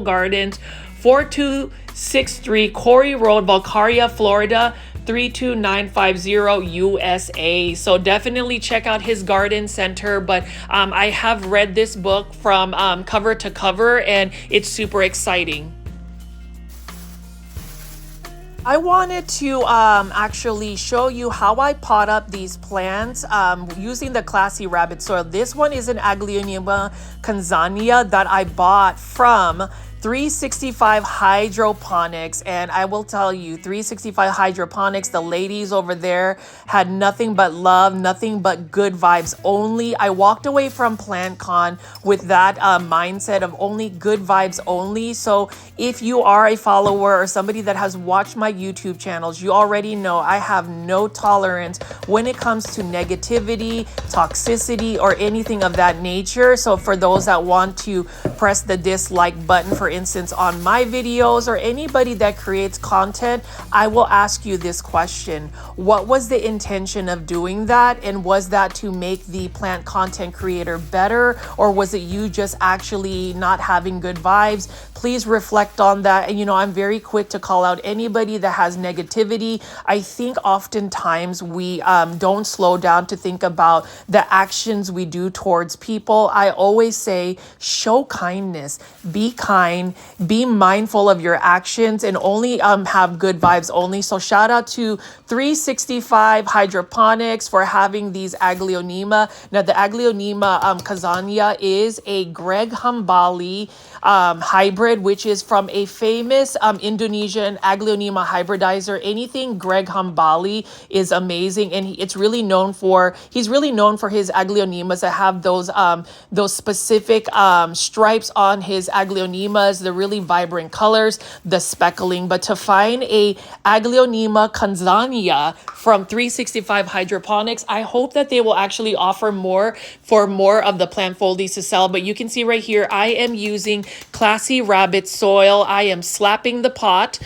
A: Gardens, 4263 Corey Road, Valkaria, Florida, 32950 USA. So definitely check out his garden center. But I have read this book from cover to cover, and it's super exciting. I wanted to actually show you how I pot up these plants using the Classy Rabbit soil. This one is an Aglaonema Kanzania that I bought from 365 Hydroponics, and I will tell you, 365 Hydroponics, the ladies over there had nothing but love, nothing but good vibes only. I walked away from Plantcon with that mindset of only good vibes only. So if you are a follower or somebody that has watched my YouTube channels, you already know I have no tolerance when it comes to negativity, toxicity, or anything of that nature. So for those that want to press the dislike button, for instance, on my videos or anybody that creates content, I will ask you this question. What was the intention of doing that? And was that to make the plant content creator better? Or was it you just actually not having good vibes? Please reflect on that. And I'm very quick to call out anybody that has negativity. I think oftentimes we don't slow down to think about the actions we do towards people. I always say, show kindness, be kind, be mindful of your actions, and only have good vibes only. So shout out to 365 Hydroponics for having these Aglaonema. Now the Aglaonema Kazania is a Greg Hambali hybrid, which is from a famous Indonesian Aglaonema hybridizer. Anything Greg Hambali is amazing, and he's really known for his Aglaonemas that have those specific stripes on his Aglaonemas, the really vibrant colors, the speckling. But to find a Aglaonema Kanzania from 365 Hydroponics, I hope that they will actually offer more of the plant foldies to sell. But you can see right here, I am using Classy Rabbit soil. I am slapping the pot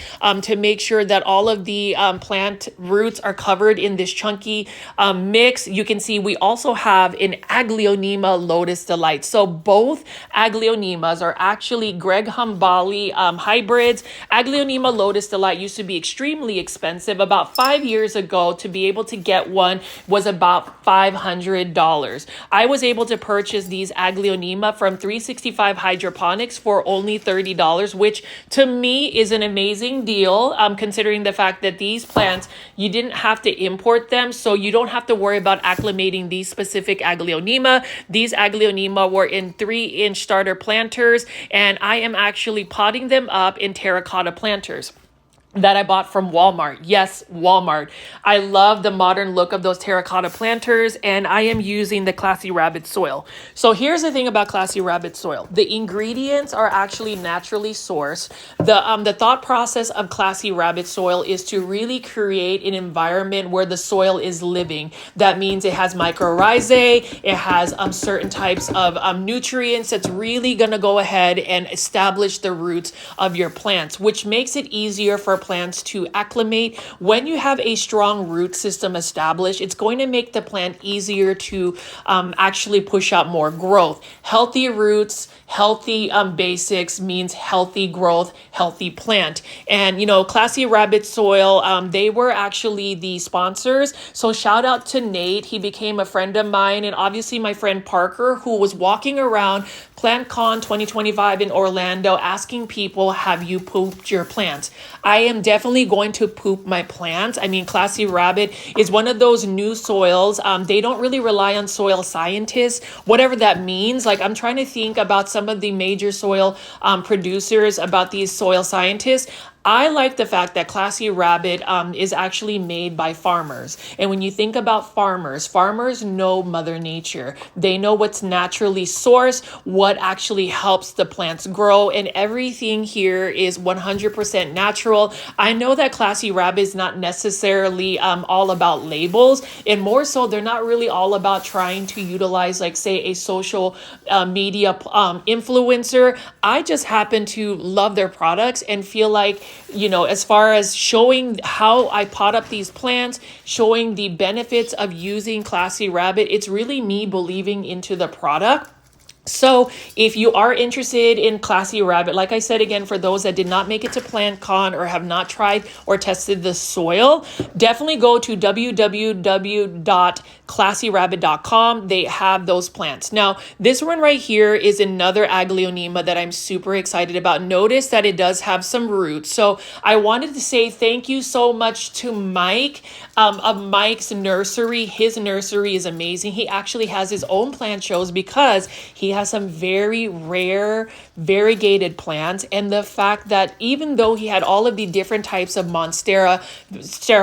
A: to make sure that all of the plant roots are covered in this chunky mix. You can see we also have an Aglaonema Lotus Delight. So both Aglaonemas are actually Greg Hambali hybrids. Aglaonema Lotus Delight used to be extremely expensive. About 5 years ago, to be able to get one was about $500. I was able to purchase these Aglaonema from 365 Hydroponics for only $30, which to me is an amazing deal, considering the fact that these plants, you didn't have to import them, so you don't have to worry about acclimating these specific Aglaonema. These Aglaonema were in 3-inch starter planters, and I am actually potting them up in terracotta planters that I bought from Walmart. Yes, Walmart. I love the modern look of those terracotta planters, and I am using the Classy Rabbit soil. So here's the thing about Classy Rabbit soil. The ingredients are actually naturally sourced. The thought process of Classy Rabbit soil is to really create an environment where the soil is living. That means it has mycorrhizae, it has certain types of nutrients that's really gonna go ahead and establish the roots of your plants, which makes it easier for plants to acclimate. When you have a strong root system established, it's going to make the plant easier to actually push out more growth. Healthy roots, healthy basics means healthy growth, healthy plant. And Classy Rabbit soil, they were actually the sponsors. So shout out to Nate. He became a friend of mine, and obviously my friend Parker, who was walking around Plantcon 2025 in Orlando, asking people, have you pooped your plants? I am definitely going to poop my plants. I mean, Classy Rabbit is one of those new soils. They don't really rely on soil scientists, whatever that means. Like, I'm trying to think about some of the major soil producers, about these soil scientists. I like the fact that Classy Rabbit is actually made by farmers. And when you think about farmers, farmers know Mother Nature. They know what's naturally sourced, what actually helps the plants grow, and everything here is 100% natural. I know that Classy Rabbit is not necessarily all about labels, and more so, they're not really all about trying to utilize, like, say, a social media influencer. I just happen to love their products and feel like, you know, as far as showing how I pot up these plants, showing the benefits of using Classy Rabbit, it's really me believing into the product. So if you are interested in Classy Rabbit, like I said, again, for those that did not make it to Plantcon or have not tried or tested the soil, definitely go to www.classyrabbit.com. They have those plants. Now, this one right here is another Aglaonema that I'm super excited about. Notice that it does have some roots. So I wanted to say thank you so much to Mike of Mike's nursery. His nursery is amazing. He actually has his own plant shows because he has some very rare, variegated plants. And the fact that even though he had all of the different types of Monstera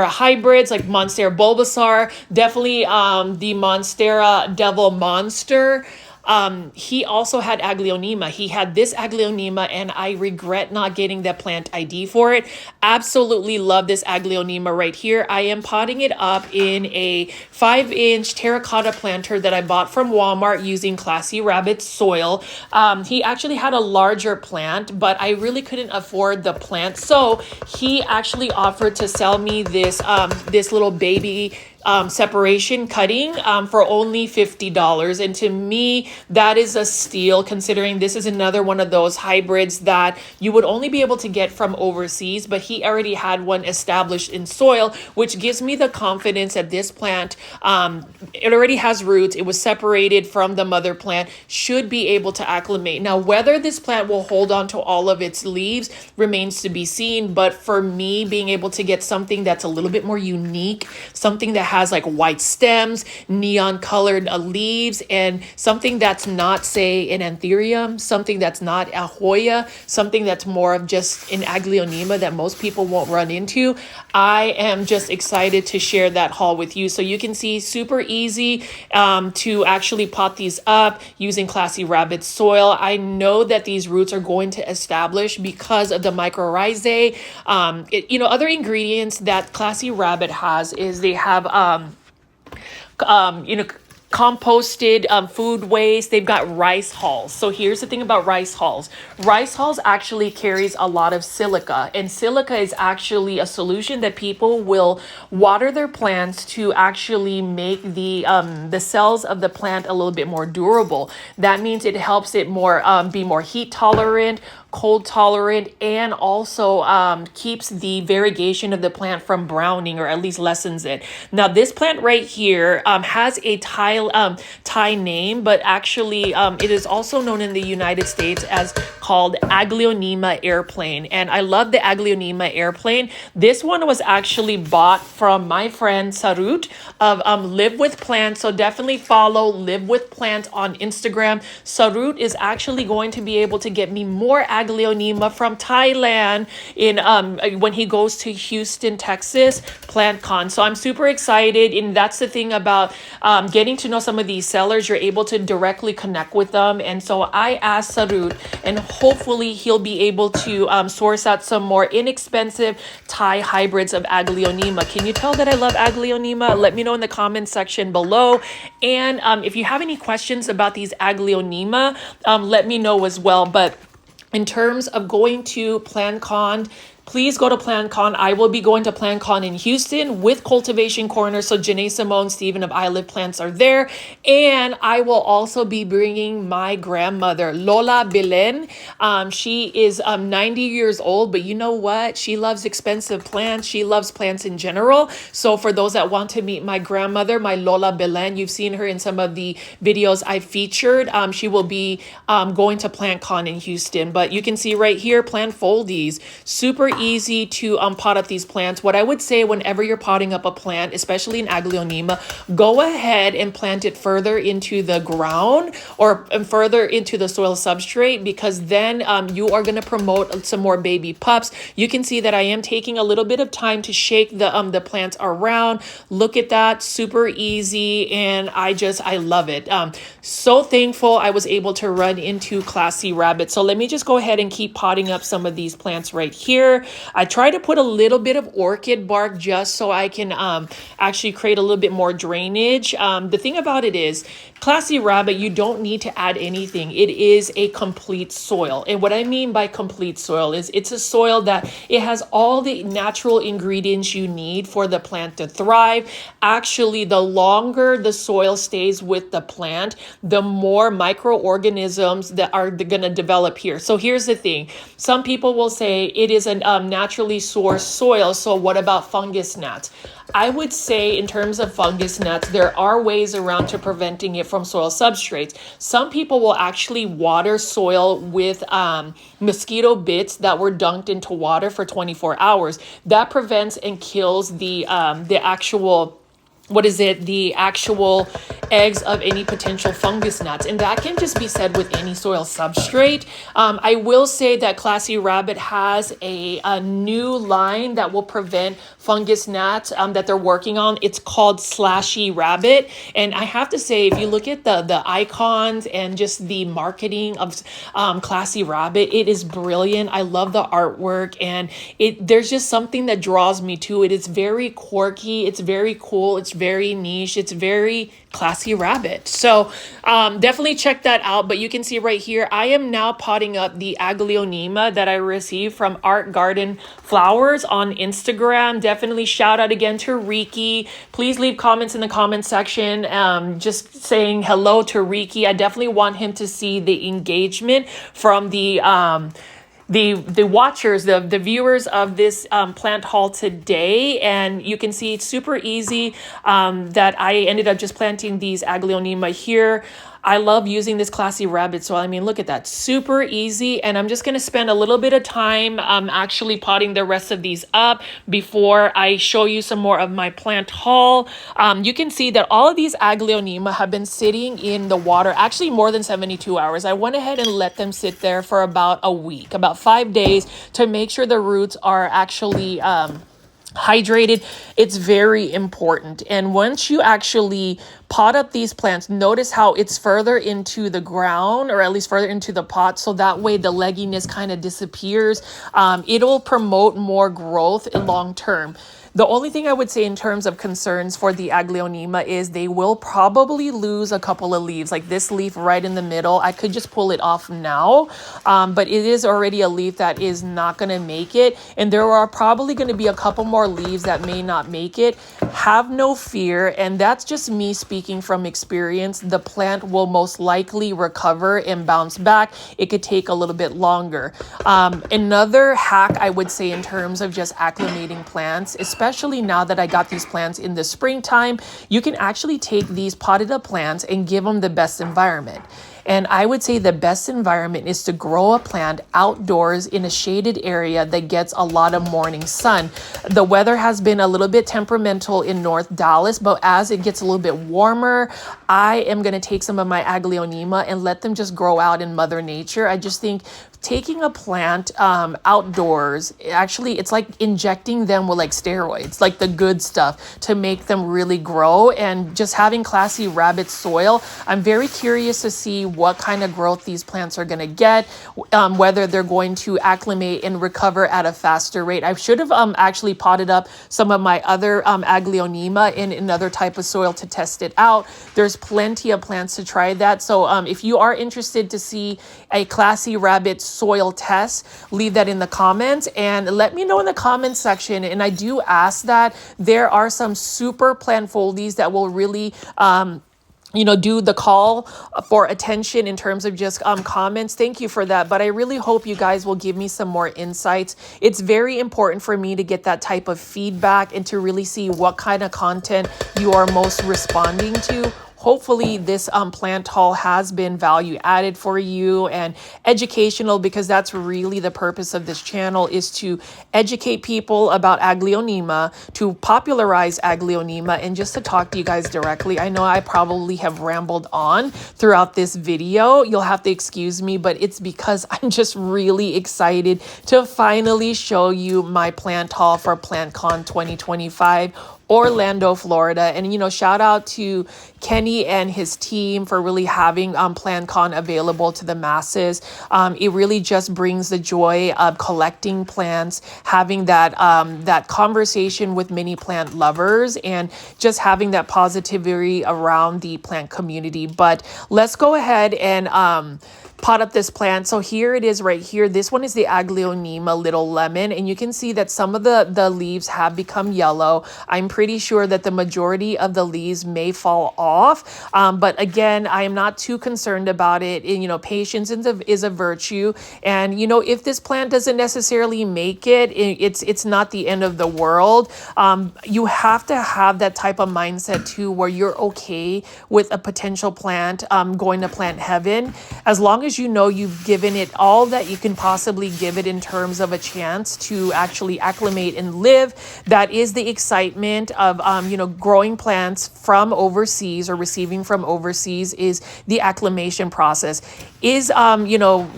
A: hybrids, like Monstera bulbasaur, definitely the Monstera devil monster, he also had Aglaonema. He had this Aglaonema, and I regret not getting the plant ID for it. Absolutely love this Aglaonema right here. I am potting it up in a 5-inch terracotta planter that I bought from Walmart using Classy Rabbit soil. He actually had a larger plant, but I really couldn't afford the plant. So he actually offered to sell me this, this little baby separation cutting for only $50. And to me, that is a steal, considering this is another one of those hybrids that you would only be able to get from overseas, but he already had one established in soil, which gives me the confidence that this plant, it already has roots. It was separated from the mother plant, should be able to acclimate. Now, whether this plant will hold on to all of its leaves remains to be seen. But for me, being able to get something that's a little bit more unique, something that has like white stems, neon colored leaves, and something that's not, say, an anthurium, something that's not a Hoya, something that's more of just an Aglaonema that most people won't run into. I am just excited to share that haul with you. So you can see, super easy to actually pot these up using Classy Rabbit soil. I know that these roots are going to establish because of the mycorrhizae. Other ingredients that Classy Rabbit has is they have composted food waste. They've got rice hulls. So here's the thing about rice hulls. Rice hulls actually carries a lot of silica, and silica is actually a solution that people will water their plants to actually make the cells of the plant a little bit more durable. That means it helps it more be more heat tolerant, cold tolerant, and also keeps the variegation of the plant from browning, or at least lessens it. Now, this plant right here has a Thai name, but actually it is also known in the United States as called Aglaonema airplane. And I love the Aglaonema airplane. This one was actually bought from my friend Sarut of Live With Plants. So definitely follow Live With Plants on Instagram. Sarut is actually going to be able to get me more Aglaonema from Thailand in when he goes to Houston, Texas, Plantcon. So I'm super excited, and that's the thing about getting to know some of these sellers. You're able to directly connect with them, and so I asked Sarut, and hopefully he'll be able to source out some more inexpensive Thai hybrids of Aglaonema. Can you tell that I love Aglaonema? Let me know in the comment section below. And if you have any questions about these Aglaonema, let me know as well. But in terms of going to Plantcon please go to Plantcon. I will be going to Plantcon in Houston with Cultivation Corner. So Janae, Simone, Stephen of I Live Plants are there. And I will also be bringing my grandmother, Lola Belen. She is 90 years old, but you know what? She loves expensive plants. She loves plants in general. So for those that want to meet my grandmother, my Lola Belen, you've seen her in some of the videos I featured. She will be going to Plantcon in Houston. But you can see right here, plant foldies. Super easy to pot up these plants. What I would say whenever you're potting up a plant, especially in Aglaonema, go ahead and plant it further into the ground or further into the soil substrate, because then you are going to promote some more baby pups. You can see that I am taking a little bit of time to shake the plants around. Look at that, super easy, and I love it. So thankful I was able to run into Classy Rabbit. So let me just go ahead and keep potting up some of these plants right here. I try to put a little bit of orchid bark just so I can actually create a little bit more drainage. The thing about it is, Classy Rabbit, you don't need to add anything. It is a complete soil. And what I mean by complete soil is it's a soil that it has all the natural ingredients you need for the plant to thrive. Actually, the longer the soil stays with the plant, the more microorganisms that are going to develop here. So here's the thing. Some people will say it is a naturally sourced soil. So what about fungus gnats? I would say in terms of fungus gnats, there are ways around to preventing it from soil substrates. Some people will actually water soil with mosquito bits that were dunked into water for 24 hours. That prevents and kills the actual eggs of any potential fungus gnats. And that can just be said with any soil substrate. I will say that Classy Rabbit has a new line that will prevent fungus gnats that they're working on. It's called Slashy Rabbit. And I have to say, if you look at the icons and just the marketing of Classy Rabbit, it is brilliant. I love the artwork, and there's just something that draws me to it. It's very quirky. It's very cool. It's very niche. It's very Classy Rabbit. So definitely check that out. But you can see right here, I am now potting up the Aglaonema that I received from Art Garden Flowers on Instagram. Definitely shout out again to Riki. Please leave comments in the comment section, just saying hello to Riki. I definitely want him to see the engagement from the watchers, the viewers of this plant haul today. And you can see it's super easy that I ended up just planting these Aglaonema here. I love using this Classy Rabbit soil. I mean, look at that, super easy. And I'm just going to spend a little bit of time actually potting the rest of these up before I show you some more of my plant haul. You can see that all of these Aglaonema have been sitting in the water actually more than 72 hours. I went ahead and let them sit there for about a week, about 5 days, to make sure the roots are actually hydrated. It's very important. And once you actually pot up these plants, notice how it's further into the ground, or at least further into the pot, so that way the legginess kind of disappears. It'll promote more growth long term. The only thing I would say in terms of concerns for the Aglaonema is they will probably lose a couple of leaves, like this leaf right in the middle. I could just pull it off now, but it is already a leaf that is not going to make it. And there are probably going to be a couple more leaves that may not make it. Have no fear. And that's just me speaking from experience. The plant will most likely recover and bounce back. It could take a little bit longer. Another hack I would say in terms of just acclimating plants, especially now that I got these plants in the springtime, you can actually take these potted up plants and give them the best environment. And I would say the best environment is to grow a plant outdoors in a shaded area that gets a lot of morning sun. The weather has been a little bit temperamental in North Dallas, but as it gets a little bit warmer, I am going to take some of my Aglaonema and let them just grow out in Mother Nature. I just think taking a plant outdoors, actually, it's like injecting them with like steroids, like the good stuff, to make them really grow. And just having Classy Rabbit soil, I'm very curious to see what kind of growth these plants are going to get, whether they're going to acclimate and recover at a faster rate. I should have actually potted up some of my other Aglaonema in another type of soil to test it out. There's plenty of plants to try that. So if you are interested to see a Classy Rabbit soil tests, leave that in the comments and let me know in the comments section. And I do ask that. There are some super plant foldies that will really do the call for attention in terms of just comments. Thank you for that. But I really hope you guys will give me some more insights. It's very important for me to get that type of feedback and to really see what kind of content you are most responding to. Hopefully this plant haul has been value added for you and educational, because that's really the purpose of this channel, is to educate people about Aglaonema, to popularize Aglaonema, and just to talk to you guys directly. I know I probably have rambled on throughout this video. You'll have to excuse me, but it's because I'm just really excited to finally show you my plant haul for Plantcon 2025. Orlando, Florida. And, shout out to Kenny and his team for really having Plantcon available to the masses. It really just brings the joy of collecting plants, having that conversation with many plant lovers, and just having that positivity around the plant community. But let's go ahead and pot up this plant. So here it is right here. This one is the Aglaonema Little Lemon, and you can see that some of the leaves have become yellow. I'm pretty sure that the majority of the leaves may fall off, but again, I am not too concerned about it. And, patience is a virtue, and if this plant doesn't necessarily make it, it's not the end of the world. You have to have that type of mindset too, where you're okay with a potential plant going to plant heaven, as long as you've given it all that you can possibly give it in terms of a chance to actually acclimate and live. That is the excitement of growing plants from overseas or receiving from overseas, is the acclimation process. Is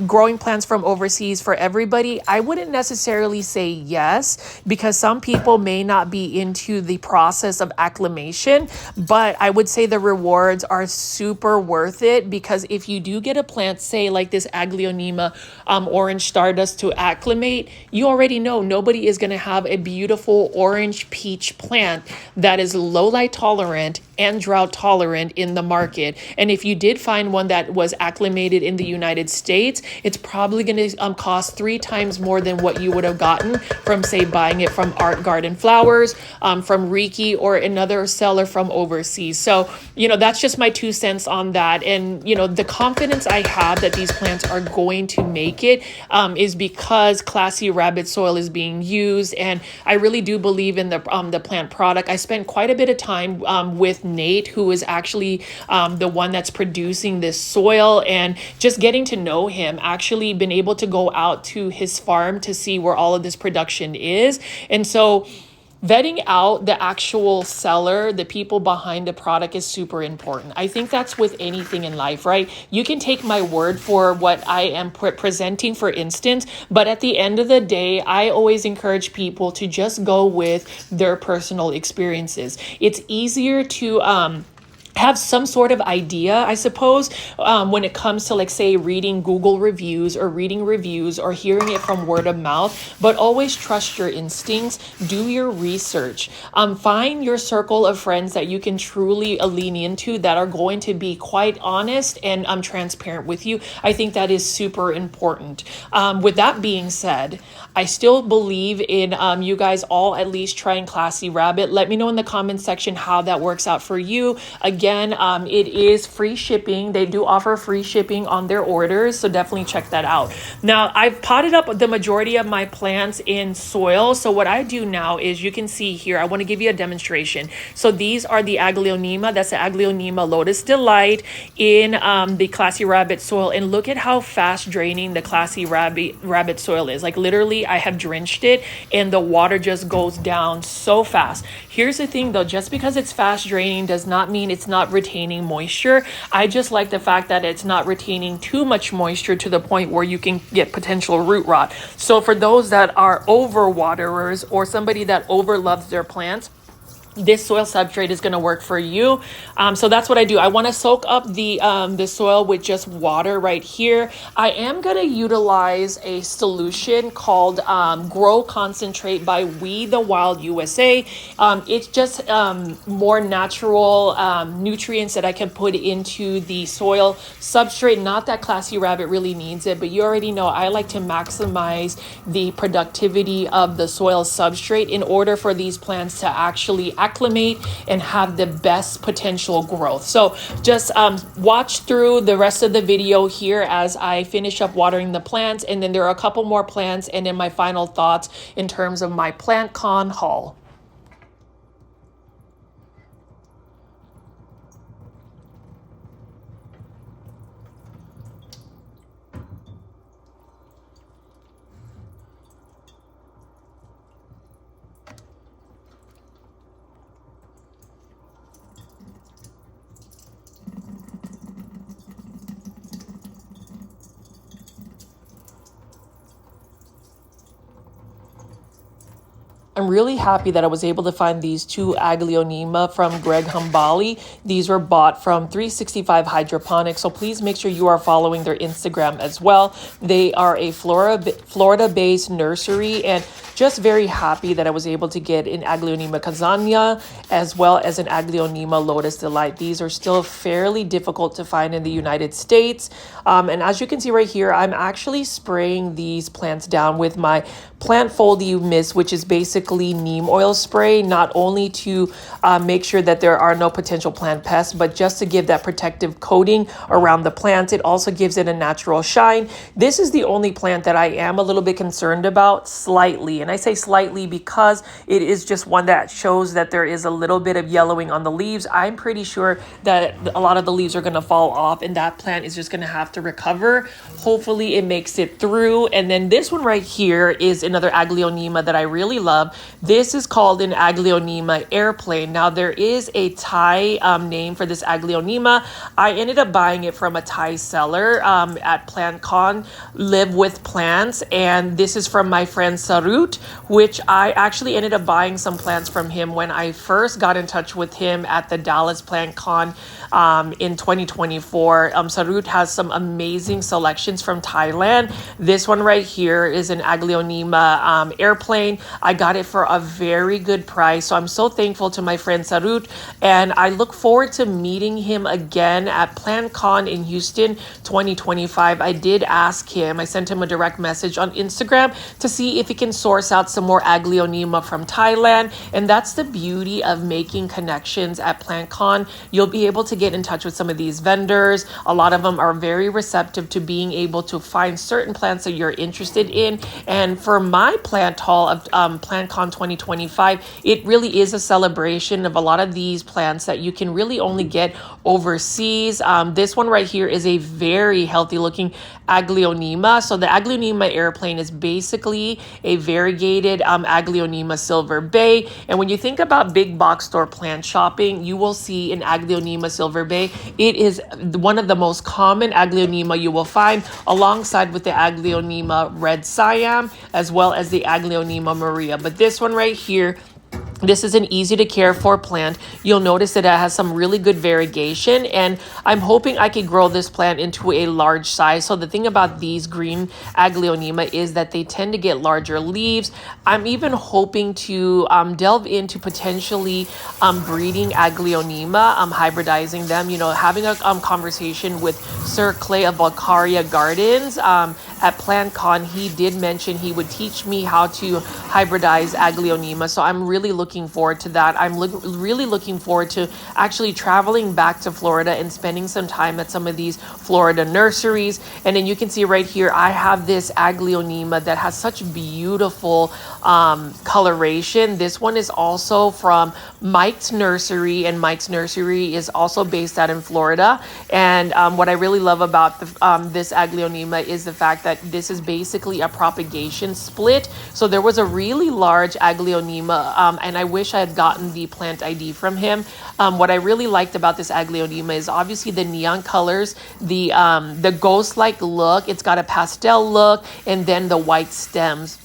A: growing plants from overseas for everybody? I wouldn't necessarily say yes, because some people may not be into the process of acclimation, but I would say the rewards are super worth it, because if you do get a plant, say like this Aglaonema orange stardust, to acclimate, you already know nobody is going to have a beautiful orange peach plant that is low light tolerant and drought tolerant in the market. And if you did find one that was acclimated in the United States, it's probably going to cost 3 times more than what you would have gotten from, say, buying it from Art Garden Flowers, from Riki, or another seller from overseas. So, that's just my 2 cents on that. And, the confidence I have that these plants are going to make it is because classy rabbit soil is being used. And I really do believe in the plant product. I spent quite a bit of time with Nate, who is actually the one that's producing this soil, and just getting to know him, actually been able to go out to his farm to see where all of this production is. And so vetting out the actual seller, the people behind the product, is super important. I think that's with anything in life, right? You can take my word for what I am presenting, for instance, but at the end of the day, I always encourage people to just go with their personal experiences. It's easier to have some sort of idea, I suppose, when it comes to, like, say, reading Google reviews or reading reviews or hearing it from word of mouth, but always trust your instincts. Do your research. Find your circle of friends that you can truly lean into, that are going to be quite honest and transparent with you. I think that is super important. With that being said, I still believe in you guys all at least trying Classy Rabbit. Let me know in the comment section how that works out for you. Again, it is free shipping. They do offer free shipping on their orders, so definitely check that out. Now, I've potted up the majority of my plants in soil. So what I do now is, you can see here, I want to give you a demonstration. So these are the Aglaonema. That's the Aglaonema Lotus Delight in the Classy Rabbit soil. And look at how fast draining the Classy Rabbit soil is. Like, literally, I have drenched it and the water just goes down so fast. Here's the thing though, just because it's fast draining does not mean it's not retaining moisture. I just like the fact that it's not retaining too much moisture to the point where you can get potential root rot. So for those that are over waterers, or somebody that over loves their plants, this soil substrate is going to work for you. So that's what I do. I want to soak up the soil with just water right here. I am going to utilize a solution called Grow Concentrate by We the Wild USA. It's just more natural nutrients that I can put into the soil substrate. Not that Classy Rabbit really needs it, but you already know I like to maximize the productivity of the soil substrate in order for these plants to actually acclimate and have the best potential growth. So just watch through the rest of the video here as I finish up watering the plants, and then there are a couple more plants and then my final thoughts in terms of my Plantcon haul. I'm really happy that I was able to find these two Aglaonema from Greg Humbali. These were bought from 365 Hydroponics, so please make sure you are following their Instagram as well. They are a Florida-based nursery, and just very happy that I was able to get an Aglaonema Kazania as well as an Aglaonema Lotus Delight. These are still fairly difficult to find in the United States. And as you can see right here, I'm actually spraying these plants down with my Plant Foldy Mist, which is basically neem oil spray, not only to make sure that there are no potential plant pests, but just to give that protective coating around the plant. It also gives it a natural shine. This is the only plant that I am a little bit concerned about slightly. And I say slightly because it is just one that shows that there is a little bit of yellowing on the leaves. I'm pretty sure that a lot of the leaves are going to fall off and that plant is just going to have to recover. Hopefully it makes it through. And then this one right here is another Aglaonema that I really love. This is called an Aglaonema Airplane. Now there is a Thai name for this Aglaonema. I ended up buying it from a Thai seller at Plantcon, Live with Plants, and this is from my friend Sarut, which I actually ended up buying some plants from him when I first got in touch with him at the Dallas Plantcon in 2024. Sarut has some amazing selections from Thailand. This one right here is an Aglaonema Airplane. I got it for a very good price, so I'm so thankful to my friend Sarut, and I look forward to meeting him again at Plantcon in Houston 2025. I did ask him, I sent him a direct message on Instagram to see if he can source out some more Aglaonema from Thailand, and that's the beauty of making connections at Plantcon. You'll be able to get in touch with some of these vendors. A lot of them are very receptive to being able to find certain plants that you're interested in. And for my plant haul of Plantcon 2025, it really is a celebration of a lot of these plants that you can really only get overseas. This one right here is a very healthy looking Aglaonema. So the Aglaonema Airplane is basically a variegated Aglaonema Silver Bay. And when you think about big box store plant shopping, you will see an Aglaonema Silver Bay. It is one of the most common Aglaonema you will find, alongside with the Aglaonema Red Siam, as well as the Aglaonema Maria. But this one right here, this is an easy to care for plant. You'll notice that it has some really good variegation, and I'm hoping I could grow this plant into a large size. So the thing about these green Aglaonema is that they tend to get larger leaves. I'm even hoping to delve into potentially breeding Aglaonema, hybridizing them, having a conversation with Sir Clay of Valkaria Gardens at Plantcon. He did mention he would teach me how to hybridize Aglaonema, so I'm really looking forward to that. I'm really looking forward to actually traveling back to Florida and spending some time at some of these Florida nurseries. And then you can see right here, I have this Aglaonema that has such beautiful coloration. This one is also from Mike's Nursery, and Mike's Nursery is also based out in Florida. And what I really love about this Aglaonema is the fact that this is basically a propagation split. So there was a really large Aglaonema, and I wish I had gotten the plant ID from him. What I really liked about this Aglaonema is obviously the neon colors, the ghost-like look. It's got a pastel look, and then the white stems.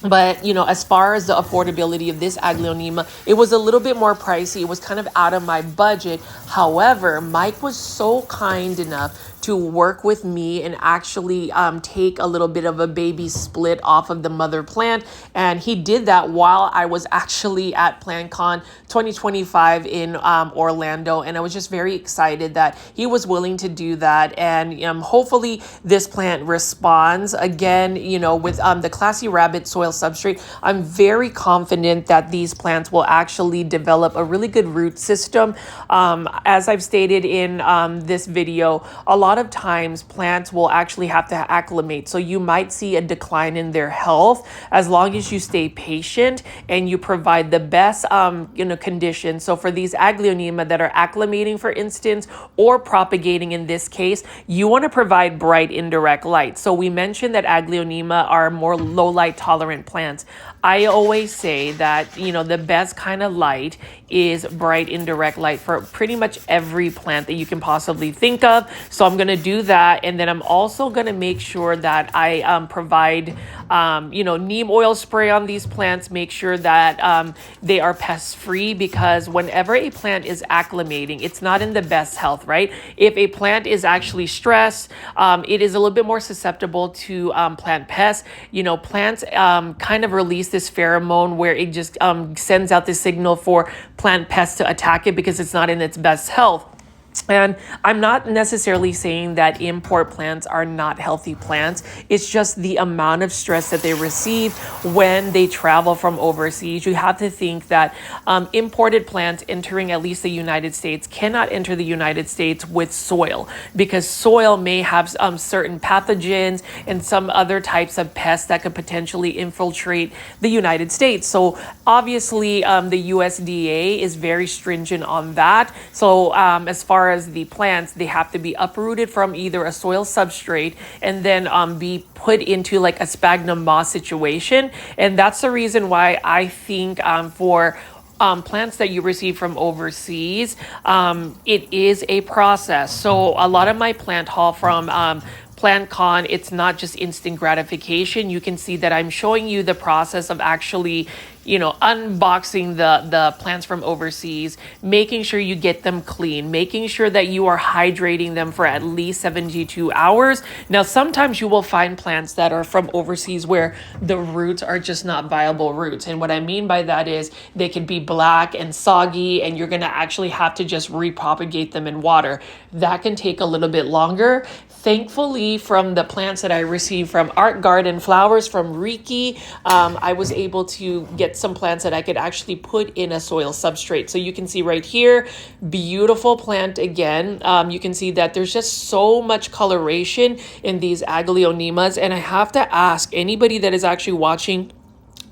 A: But, as far as the affordability of this Aglaonema, it was a little bit more pricey. It was kind of out of my budget. However, Mike was so kind enough to work with me and actually take a little bit of a baby split off of the mother plant. And he did that while I was actually at Plantcon 2025 in Orlando. And I was just very excited that he was willing to do that. And hopefully this plant responds. Again, with the Classy Rabbit soil substrate, I'm very confident that these plants will actually develop a really good root system. As I've stated in this video, a lot of times plants will actually have to acclimate. So you might see a decline in their health as long as you stay patient and you provide the best conditions. So for these Aglaonema that are acclimating, for instance, or propagating in this case, you want to provide bright indirect light. So we mentioned that Aglaonema are more low light tolerant plants. I always say that, the best kind of light is bright indirect light for pretty much every plant that you can possibly think of. So I'm going to do that. And then I'm also going to make sure that I provide, neem oil spray on these plants, make sure that they are pest free, because whenever a plant is acclimating, it's not in the best health, right? If a plant is actually stressed, it is a little bit more susceptible to plant pests. Plants kind of release this pheromone where it just sends out this signal for plant pests to attack it because it's not in its best health. And I'm not necessarily saying that import plants are not healthy plants. It's just the amount of stress that they receive when they travel from overseas. You have to think that imported plants entering at least the United States cannot enter the United States with soil, because soil may have certain pathogens and some other types of pests that could potentially infiltrate the United States. So obviously the USDA is very stringent on that. So as far as the plants, they have to be uprooted from either a soil substrate and then be put into like a sphagnum moss situation. And that's the reason why I think for plants that you receive from overseas, it is a process. So a lot of my plant haul from Plantcon, it's not just instant gratification. You can see that I'm showing you the process of actually, unboxing the plants from overseas, making sure you get them clean, making sure that you are hydrating them for at least 72 hours. Now, sometimes you will find plants that are from overseas where the roots are just not viable roots. And what I mean by that is they could be black and soggy, and you're going to actually have to just repropagate them in water. That can take a little bit longer. Thankfully, from the plants that I received from Art Garden Flowers from Riki, I was able to get some plants that I could actually put in a soil substrate. So you can see right here, beautiful plant again. You can see that there's just so much coloration in these Aglaonemas. And I have to ask anybody that is actually watching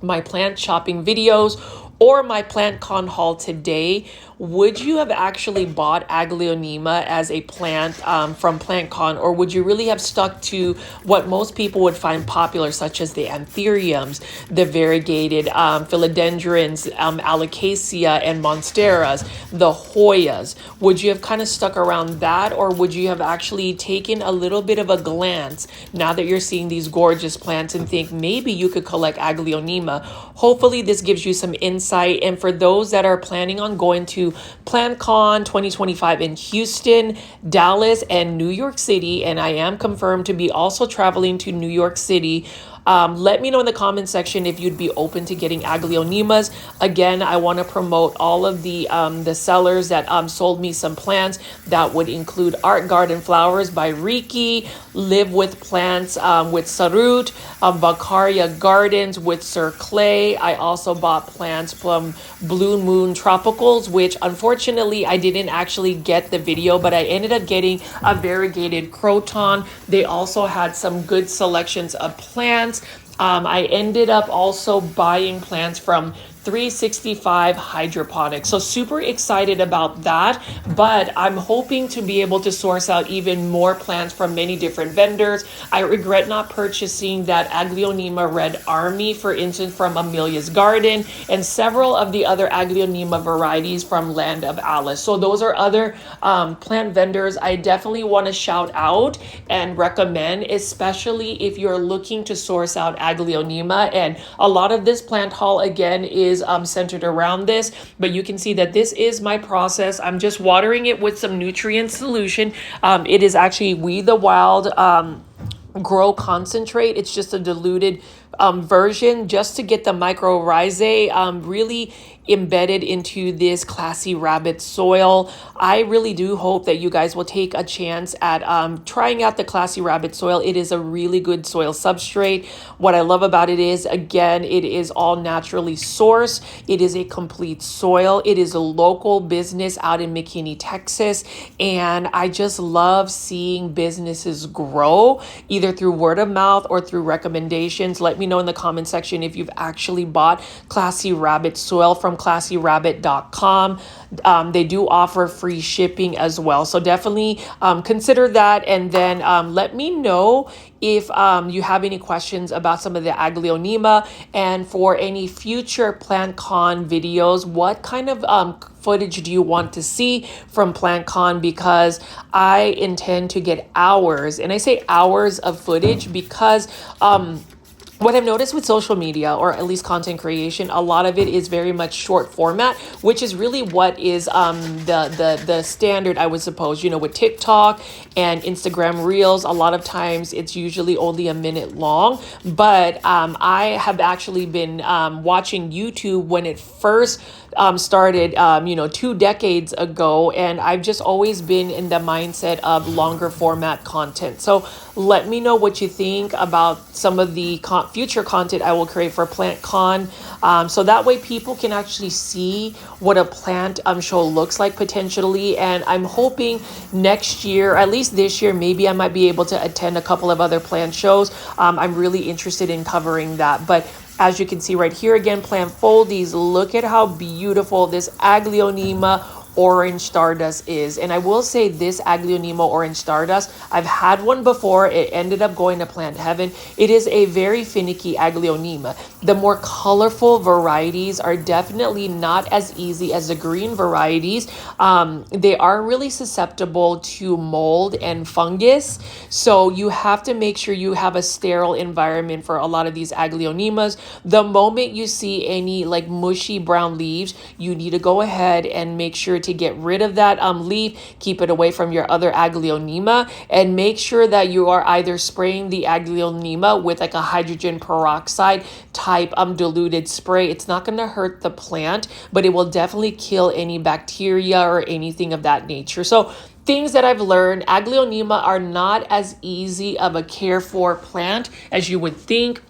A: my plant shopping videos or my Plantcon haul today, would you have actually bought Aglaonema as a plant from Plantcon, or would you really have stuck to what most people would find popular, such as the anthuriums, the variegated philodendrons, alocasia and monsteras, the Hoyas? Would you have kind of stuck around that, or would you have actually taken a little bit of a glance now that you're seeing these gorgeous plants and think maybe you could collect Aglaonema? Hopefully this gives you some insight. And for those that are planning on going to Plantcon 2025 in Houston, Dallas, and New York City, and I am confirmed to be also traveling to New York City, let me know in the comment section if you'd be open to getting Aglaonemas. Again, I want to promote all of the sellers that sold me some plants. That would include Art Garden Flowers by Riki, Live with Plants with Sarut, Valkaria Gardens with Sir Clay. I also bought plants from Blue Moon Tropicals, which unfortunately I didn't actually get the video, but I ended up getting a variegated croton. They also had some good selections of plants. I ended up also buying plants from 365 hydroponics. So super excited about that, but I'm hoping to be able to source out even more plants from many different vendors. I regret not purchasing that Aglaonema Red Army, for instance, from Amelia's Garden, and several of the other Aglaonema varieties from Land of Alice. So those are other plant vendors I definitely want to shout out and recommend, especially if you're looking to source out Aglaonema. And a lot of this plant haul again is centered around this, but you can see that this is my process. I'm just watering it with some nutrient solution. It is actually We the Wild Grow Concentrate. It's just a diluted version just to get the mycorrhizae really embedded into this Classy Rabbit soil. I really do hope that you guys will take a chance at trying out the Classy Rabbit soil. It is a really good soil substrate. What I love about it is, again, it is all naturally sourced. It is a complete soil. It is a local business out in McKinney, Texas. And I just love seeing businesses grow either through word of mouth or through recommendations. Let me know in the comment section if you've actually bought Classy Rabbit soil from classyrabbit.com. They do offer free shipping as well. So definitely consider that. And then let me know if you have any questions about some of the Aglaonema, and for any future Plantcon videos, what kind of footage do you want to see from Plantcon? Because I intend to get hours, and I say hours of footage because what I've noticed with social media, or at least content creation, a lot of it is very much short format, which is really what is the standard, I would suppose. You know, with TikTok and Instagram Reels, a lot of times it's usually only a minute long. But I have actually been watching YouTube when it first started, 2 decades ago, and I've just always been in the mindset of longer format content. So let me know what you think about some of the future content I will create for Plantcon, so that way people can actually see what a plant show looks like potentially. And I'm hoping next year, at least this year, maybe I might be able to attend a couple of other plant shows. I'm really interested in covering that. But as you can see right here again, plant foldies, look at how beautiful this Aglaonema Orange Stardust is. And I will say this Aglaonema Orange Stardust, I've had one before. It ended up going to Plant Heaven. It is a very finicky Aglaonema. The more colorful varieties are definitely not as easy as the green varieties. They are really susceptible to mold and fungus. So you have to make sure you have a sterile environment for a lot of these Aglaonemas. The moment you see any like mushy brown leaves, you need to go ahead and make sure to get rid of that leaf, keep it away from your other Aglaonema, and make sure that you are either spraying the Aglaonema with like a hydrogen peroxide type diluted spray. It's not going to hurt the plant, but it will definitely kill any bacteria or anything of that nature. So things that I've learned, Aglaonema are not as easy of a care for plant as you would think.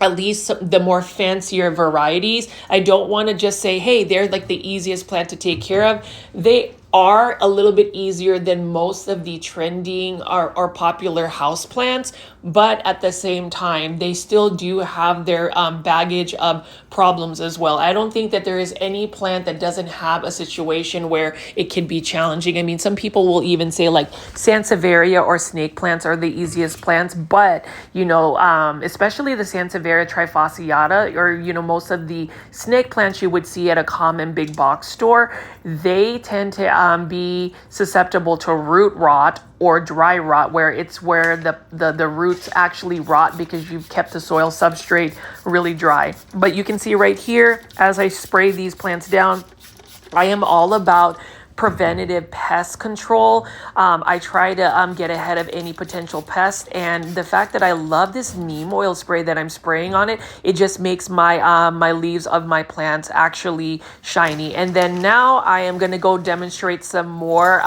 A: At least the more fancier varieties. I don't want to just say, hey, they're like the easiest plant to take care of. They are a little bit easier than most of the trending or popular house plants, but at the same time, they still do have their baggage of problems as well. I don't think that there is any plant that doesn't have a situation where it can be challenging. I mean, some people will even say like Sansevieria or snake plants are the easiest plants, but especially the Sansevieria trifasciata, or most of the snake plants you would see at a common big box store, they tend to be susceptible to root rot or dry rot, where the roots actually rot because you've kept the soil substrate really dry. But you can see right here, as I spray these plants down, I am all about preventative pest control. I try to get ahead of any potential pest, and the fact that I love this neem oil spray that I'm spraying on it, it just makes my my leaves of my plants actually shiny. And then now I am going to go demonstrate some more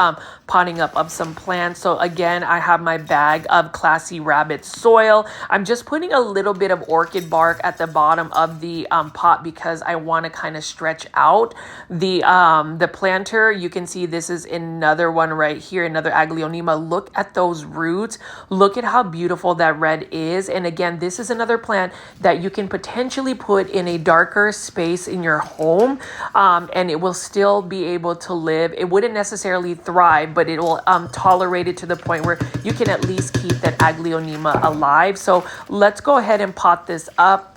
A: potting up of some plants. So again, I have my bag of Classy Rabbit soil. I'm just putting a little bit of orchid bark at the bottom of the pot because I want to kind of stretch out the planter. You can see this is another one right here, another Aglaonema. Look at those roots. Look at how beautiful that red is. And again, this is another plant that you can potentially put in a darker space in your home, and it will still be able to live. It wouldn't necessarily thrive, but it will tolerate it to the point where you can at least keep that Aglaonema alive. So let's go ahead and pot this up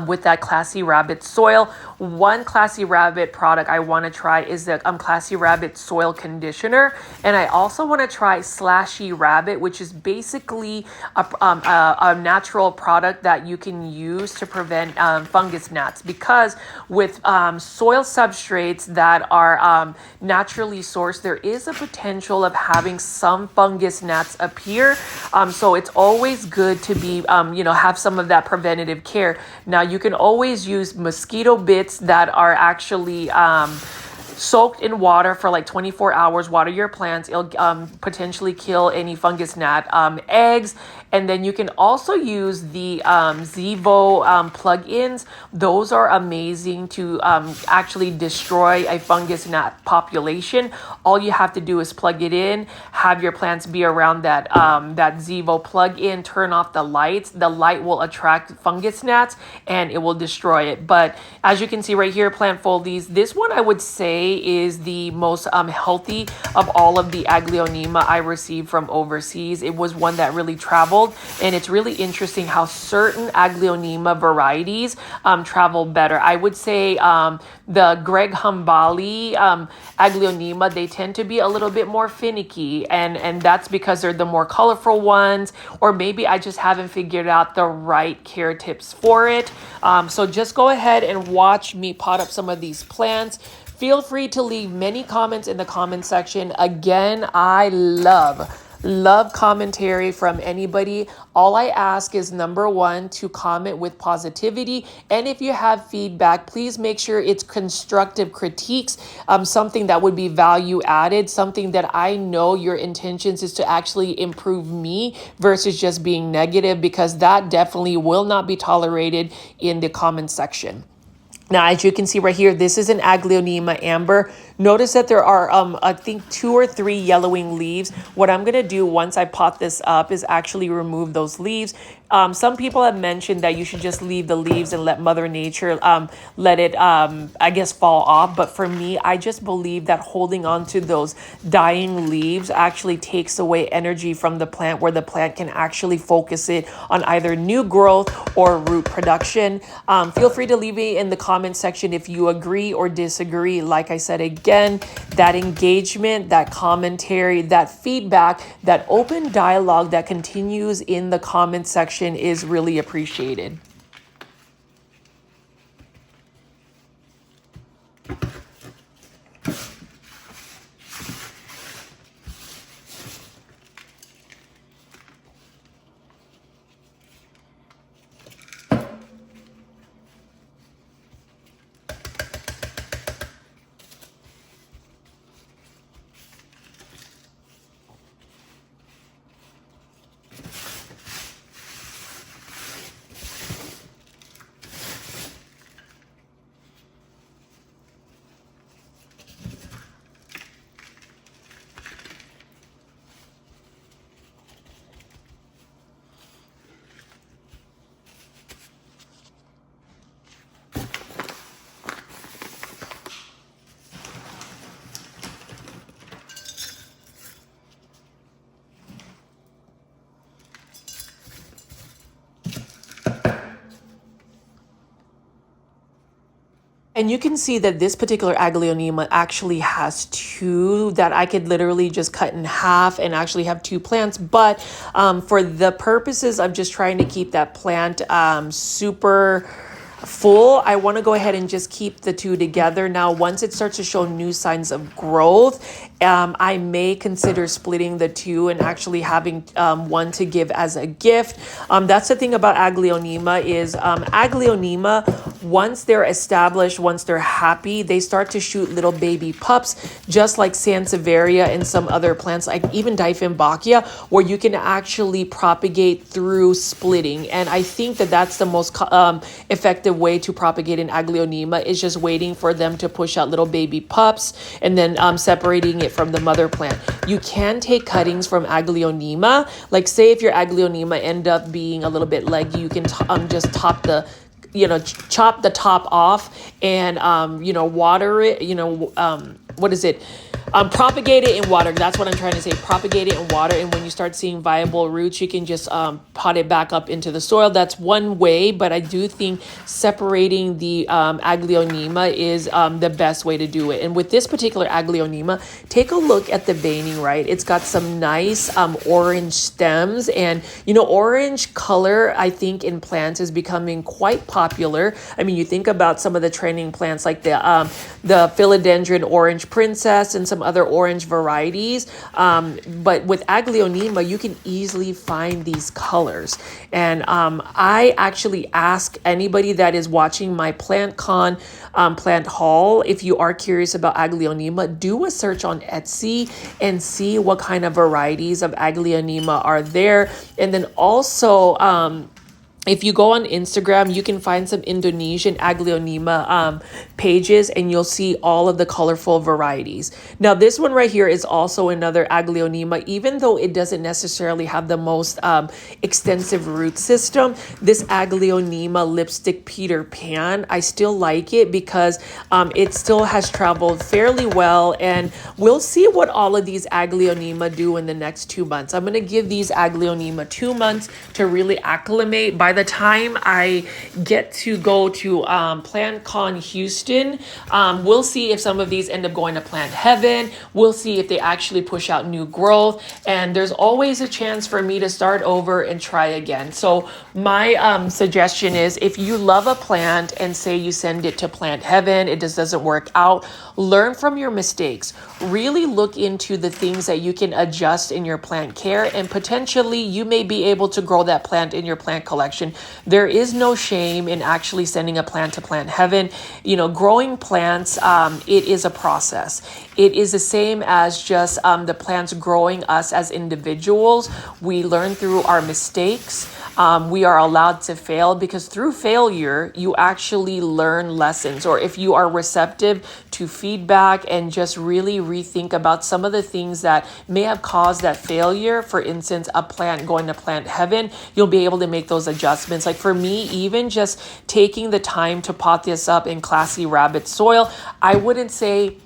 A: with that Classy Rabbit soil. One Classy Rabbit product I want to try is the Classy Rabbit soil conditioner, and I also want to try Slashy Rabbit, which is basically a natural product that you can use to prevent fungus gnats, because with soil substrates that are naturally sourced, there is a potential of having some fungus gnats appear. So it's always good to be have some of that preventative care. Now, you can always use mosquito bits that are actually soaked in water for like 24 hours. Water your plants. It'll potentially kill any fungus gnat eggs. And then you can also use the Zevo plug-ins. Those are amazing to actually destroy a fungus gnat population. All you have to do is plug it in, have your plants be around that Zevo plug-in, turn off the lights. The light will attract fungus gnats and it will destroy it. But as you can see right here, plant foldies, this one I would say is the most healthy of all of the Aglaonema I received from overseas. It was one that really traveled, and it's really interesting how certain Aglaonema varieties travel better. I would say the Greg Humbali Aglaonema, they tend to be a little bit more finicky, and that's because they're the more colorful ones, or maybe I just haven't figured out the right care tips for it. So just go ahead and watch me pot up some of these plants. Feel free to leave many comments in the comment section. Again, I love commentary from anybody. All I ask is, number one, to comment with positivity. And if you have feedback, please make sure it's constructive critiques, something that would be value added, something that I know your intentions is to actually improve me versus just being negative, because that definitely will not be tolerated in the comment section. Now, as you can see right here, this is an Aglaonema amber. Notice that there are, I think, 2 or 3 yellowing leaves. What I'm going to do once I pot this up is actually remove those leaves. Some people have mentioned that you should just leave the leaves and let Mother Nature let it, I guess, fall off. But for me, I just believe that holding on to those dying leaves actually takes away energy from the plant, where the plant can actually focus it on either new growth or root production. Feel free to leave me in the comment section if you agree or disagree. Like I said, again, that engagement, that commentary, that feedback, that open dialogue that continues in the comment section is really appreciated. And you can see that this particular Aglaonema actually has 2 that I could literally just cut in half and actually have 2 plants. But for the purposes of just trying to keep that plant super full, I want to go ahead and just keep the 2 together. Now, once it starts to show new signs of growth, I may consider splitting the 2 and actually having one to give as a gift. That's the thing about Aglaonema is Aglaonema once they're established, once they're happy, they start to shoot little baby pups, just like Sansevieria and some other plants, like even Dieffenbachia, where you can actually propagate through splitting. And I think that that's the most effective way to propagate an Aglaonema, is just waiting for them to push out little baby pups and then separating it from the mother plant. You can take cuttings from Aglaonema. Like say if your Aglaonema end up being a little bit leggy, you can just chop the top off and water it, propagate it in water. That's what I'm trying to say. Propagate it in water. And when you start seeing viable roots, you can just pot it back up into the soil. That's one way. But I do think separating the Aglaonema is the best way to do it. And with this particular Aglaonema, take a look at the veining, right? It's got some nice orange stems. And, orange color, I think, in plants is becoming quite popular. I mean, you think about some of the trending plants like the philodendron orange princess and some other orange varieties. But with Aglaonema, you can easily find these colors. And I actually ask anybody that is watching my Plantcon plant haul, if you are curious about Aglaonema, do a search on Etsy and see what kind of varieties of Aglaonema are there. And then also, if you go on Instagram, you can find some Indonesian Aglaonema pages, and you'll see all of the colorful varieties. Now, this one right here is also another Aglaonema. Even though it doesn't necessarily have the most extensive root system, this Aglaonema lipstick Peter Pan, I still like it because it still has traveled fairly well. And we'll see what all of these Aglaonema do in the next 2 months. I'm going to give these Aglaonema 2 months to really acclimate. By the time I get to go to Plantcon Houston, we'll see if some of these end up going to Plant Heaven. We'll see if they actually push out new growth. And there's always a chance for me to start over and try again. So my suggestion is, if you love a plant and say you send it to Plant Heaven, it just doesn't work out, learn from your mistakes. Really look into the things that you can adjust in your plant care, and potentially you may be able to grow that plant in your plant collection. There is no shame in actually sending a plant to Plant Heaven. Growing plants, it is a process. It is the same as just the plants growing us as individuals. We learn through our mistakes. We are allowed to fail, because through failure, you actually learn lessons. Or if you are receptive to feedback and just really rethink about some of the things that may have caused that failure, for instance, a plant going to Plant Heaven, you'll be able to make those adjustments. Like for me, even just taking the time to pot this up in Classy Rabbit soil, I wouldn't say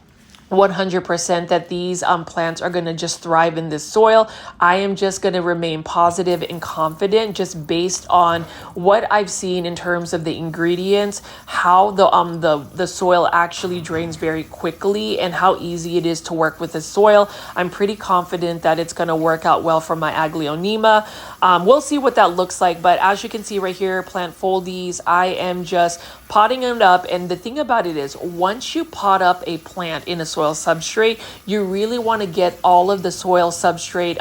A: 100% that these plants are going to just thrive in this soil. I am just going to remain positive and confident just based on what I've seen in terms of the ingredients, how the soil actually drains very quickly, and how easy it is to work with the soil. I'm pretty confident that it's going to work out well for my Aglaonema. We'll see what that looks like, but as you can see right here, plant foldies, I am just potting it up. And the thing about it is, once you pot up a plant in a soil substrate, you really want to get all of the soil substrate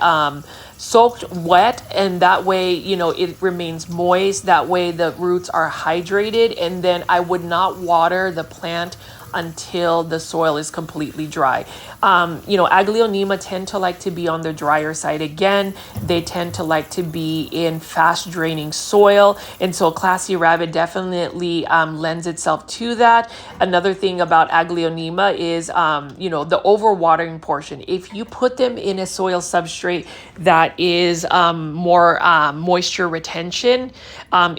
A: soaked wet, and that way it remains moist. That way the roots are hydrated. And then I would not water the plant until the soil is completely dry. Aglaonema tend to like to be on the drier side. Again, they tend to like to be in fast draining soil, and so Classy Rabbit definitely lends itself to that. Another thing about Aglaonema is the overwatering portion. If you put them in a soil substrate that is more moisture retention,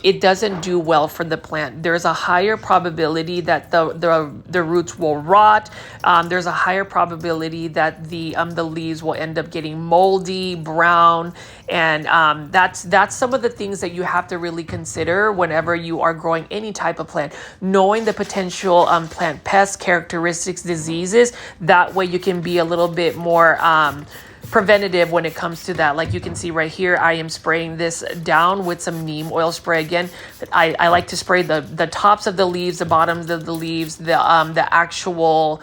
A: it doesn't do well for the plant. There's a higher probability that the roots will rot. There's a higher probability that the leaves will end up getting moldy, brown, and that's some of the things that you have to really consider whenever you are growing any type of plant. Knowing the potential plant pests, characteristics, diseases, that way you can be a little bit more preventative when it comes to that. Like you can see right here, I am spraying this down with some neem oil spray. Again, I like to spray the tops of the leaves, the bottoms of the leaves, the actual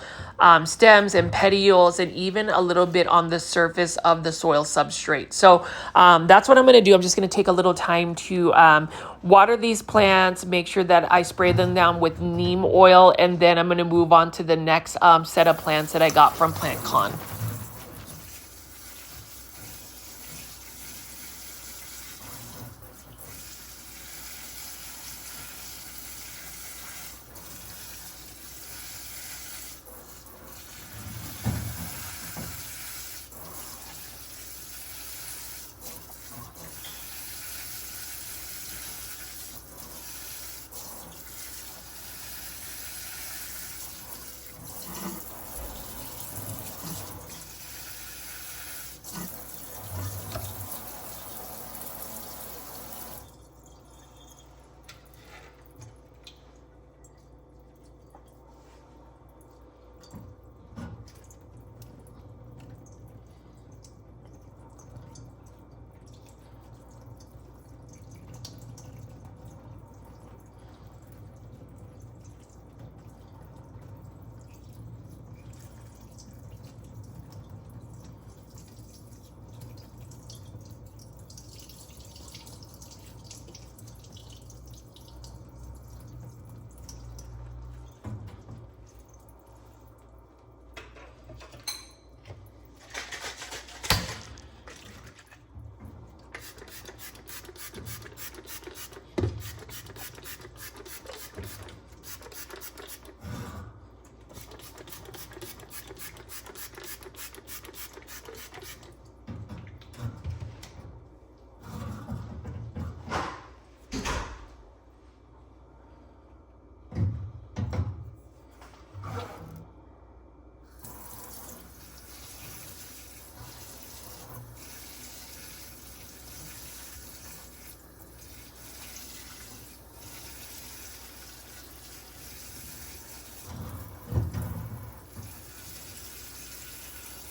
A: stems and petioles, and even a little bit on the surface of the soil substrate. So that's what I'm going to do. I'm just going to take a little time to water these plants, make sure that I spray them down with neem oil, and then I'm going to move on to the next set of plants that I got from Plantcon.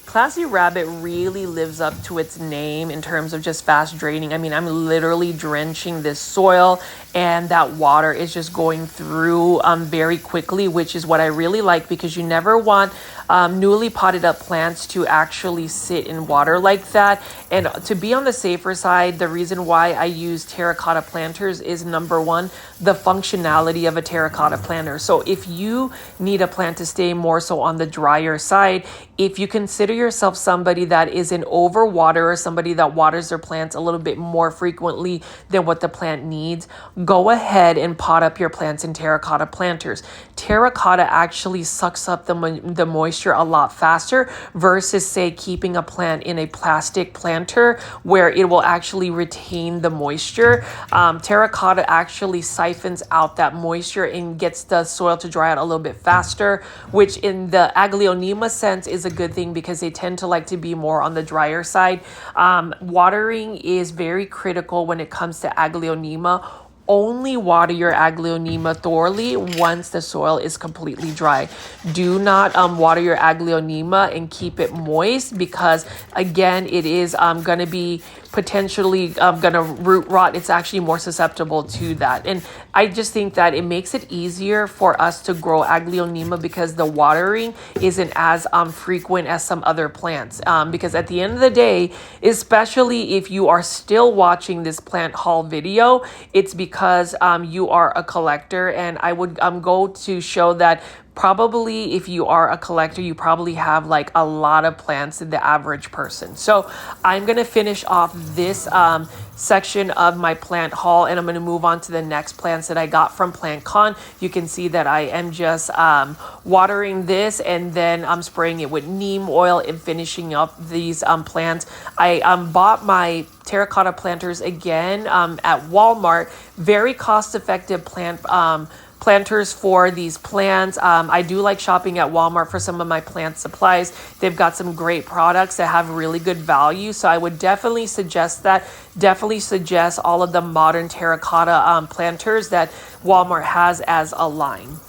A: Classy Rabbit really lives up to its name in terms of just fast draining. I mean, I'm literally drenching this soil and that water is just going through very quickly, which is what I really like, because you never want newly potted up plants to actually sit in water like that. And to be on the safer side, the reason why I use terracotta planters is, number one, the functionality of a terracotta planter. So if you need a plant to stay more so on the drier side, if you consider yourself somebody that is an overwaterer, somebody that waters their plants a little bit more frequently than what the plant needs, go ahead and pot up your plants in terracotta planters. Terracotta actually sucks up the moisture a lot faster versus, say, keeping a plant in a plastic planter where it will actually retain the moisture. Terracotta actually siphons out that moisture and gets the soil to dry out a little bit faster, which in the Aglaonema sense is a good thing because they tend to like to be more on the drier side. Watering is very critical when it comes to Aglaonema. Only water your Aglaonema thoroughly once the soil is completely dry. Do not water your Aglaonema and keep it moist, because again, it is going to be potentially going to root rot. It's actually more susceptible to that. And I just think that it makes it easier for us to grow Aglaonema because the watering isn't as frequent as some other plants. Because at the end of the day, especially if you are still watching this plant haul video, it's because you are a collector. And I would go to show that probably if you are a collector, you probably have like a lot of plants than the average person. So I'm going to finish off this section of my plant haul, and I'm going to move on to the next plants that I got from Plantcon. You can see that I am just watering this, and then I'm spraying it with neem oil and finishing up these plants. I bought my terracotta planters again at Walmart. Very cost-effective planters for these plants. I do like shopping at Walmart for some of my plant supplies. They've got some great products that have really good value. So I would definitely suggest that. Definitely suggest all of the modern terracotta planters that Walmart has as a line.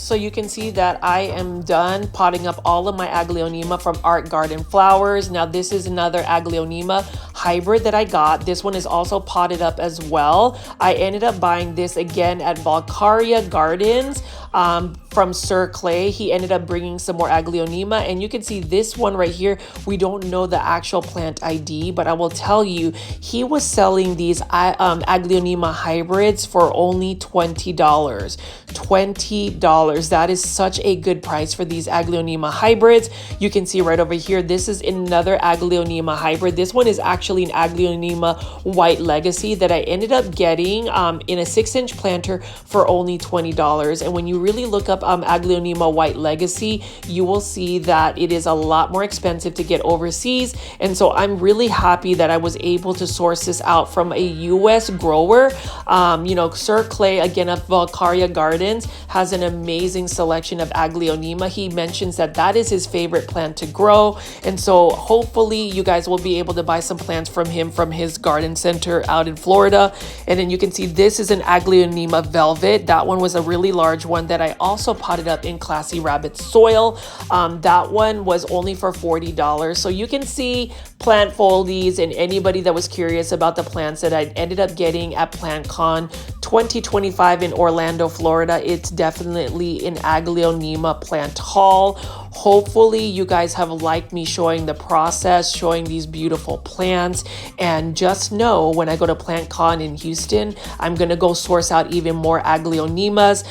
A: So you can see that I am done potting up all of my Aglaonema from Art Garden Flowers. Now this is another Aglaonema hybrid that I got. This one is also potted up as well. I ended up buying this again at Valkaria Gardens from Sir Clay. He ended up bringing some more Aglaonema, and you can see this one right here. We don't know the actual plant ID, but I will tell you, he was selling these Aglaonema hybrids for only $20. $20. That is such a good price for these Aglaonema hybrids. You can see right over here, this is another Aglaonema hybrid. This one is actually an Aglaonema White Legacy that I ended up getting in a 6-inch planter for only $20. And when you really look up Aglaonema White Legacy, you will see that it is a lot more expensive to get overseas. And so I'm really happy that I was able to source this out from a US grower. You know, Sir Clay, again, of Valkaria Gardens, has an amazing selection of Aglaonema. He mentions that that is his favorite plant to grow. And so hopefully you guys will be able to buy some plants from him from his garden center out in Florida. And then you can see this is an Aglaonema Velvet. That one was a really large one that I also potted up in Classy Rabbit soil. That one was only for $40. So you can see plant foldies, and anybody that was curious about the plants that I ended up getting at Plantcon 2025 in Orlando, Florida, it's definitely an Aglaonema plant haul. Hopefully you guys have liked me showing the process, showing these beautiful plants. And just know, when I go to Plantcon in Houston, I'm going to go source out even more Aglaonemas.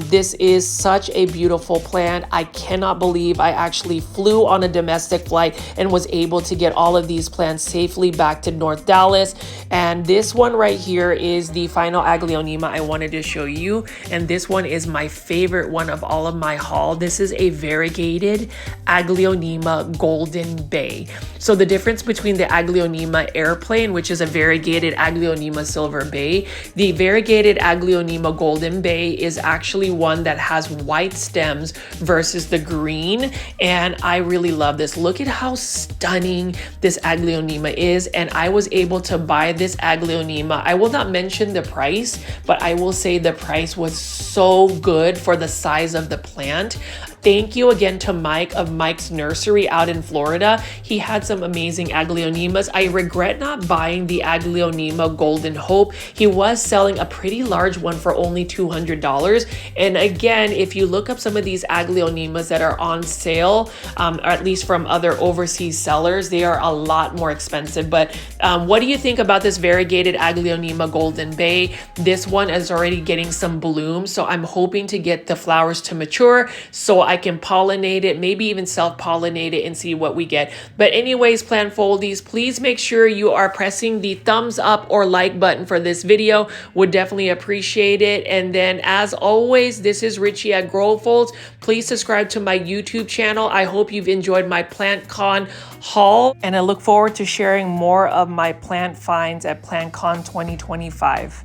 A: This is such a beautiful plant. I cannot believe I actually flew on a domestic flight and was able to get all of these plants safely back to North Dallas. And this one right here is the final Aglaonema I wanted to show you. And this one is my favorite one of all of my haul. This is a variegated Aglaonema Golden Bay. So the difference between the Aglaonema Airplane, which is a variegated Aglaonema Silver Bay, the variegated Aglaonema Golden Bay is actually one that has white stems versus the green. And I really love this. Look at how stunning this Aglaonema is. And I was able to buy this Aglaonema. I will not mention the price, but I will say the price was so good for the size of the plant. Thank you again to Mike of Mike's Nursery out in Florida. He had some amazing Aglaonemas. I regret not buying the Aglaonema Golden Hope. He was selling a pretty large one for only $200. And again, if you look up some of these Aglaonemas that are on sale, or at least from other overseas sellers, they are a lot more expensive. But what do you think about this variegated Aglaonema Golden Bay? This one is already getting some bloom, so I'm hoping to get the flowers to mature so I can pollinate it, maybe even self-pollinate it and see what we get. But anyways, plant foldies, please make sure you are pressing the thumbs up or like button for this video. Would definitely appreciate it. And then as always, this is Richie at Grow Folds. Please subscribe to my YouTube channel. I hope you've enjoyed my Plantcon haul, and I look forward to sharing more of my plant finds at Plantcon 2025.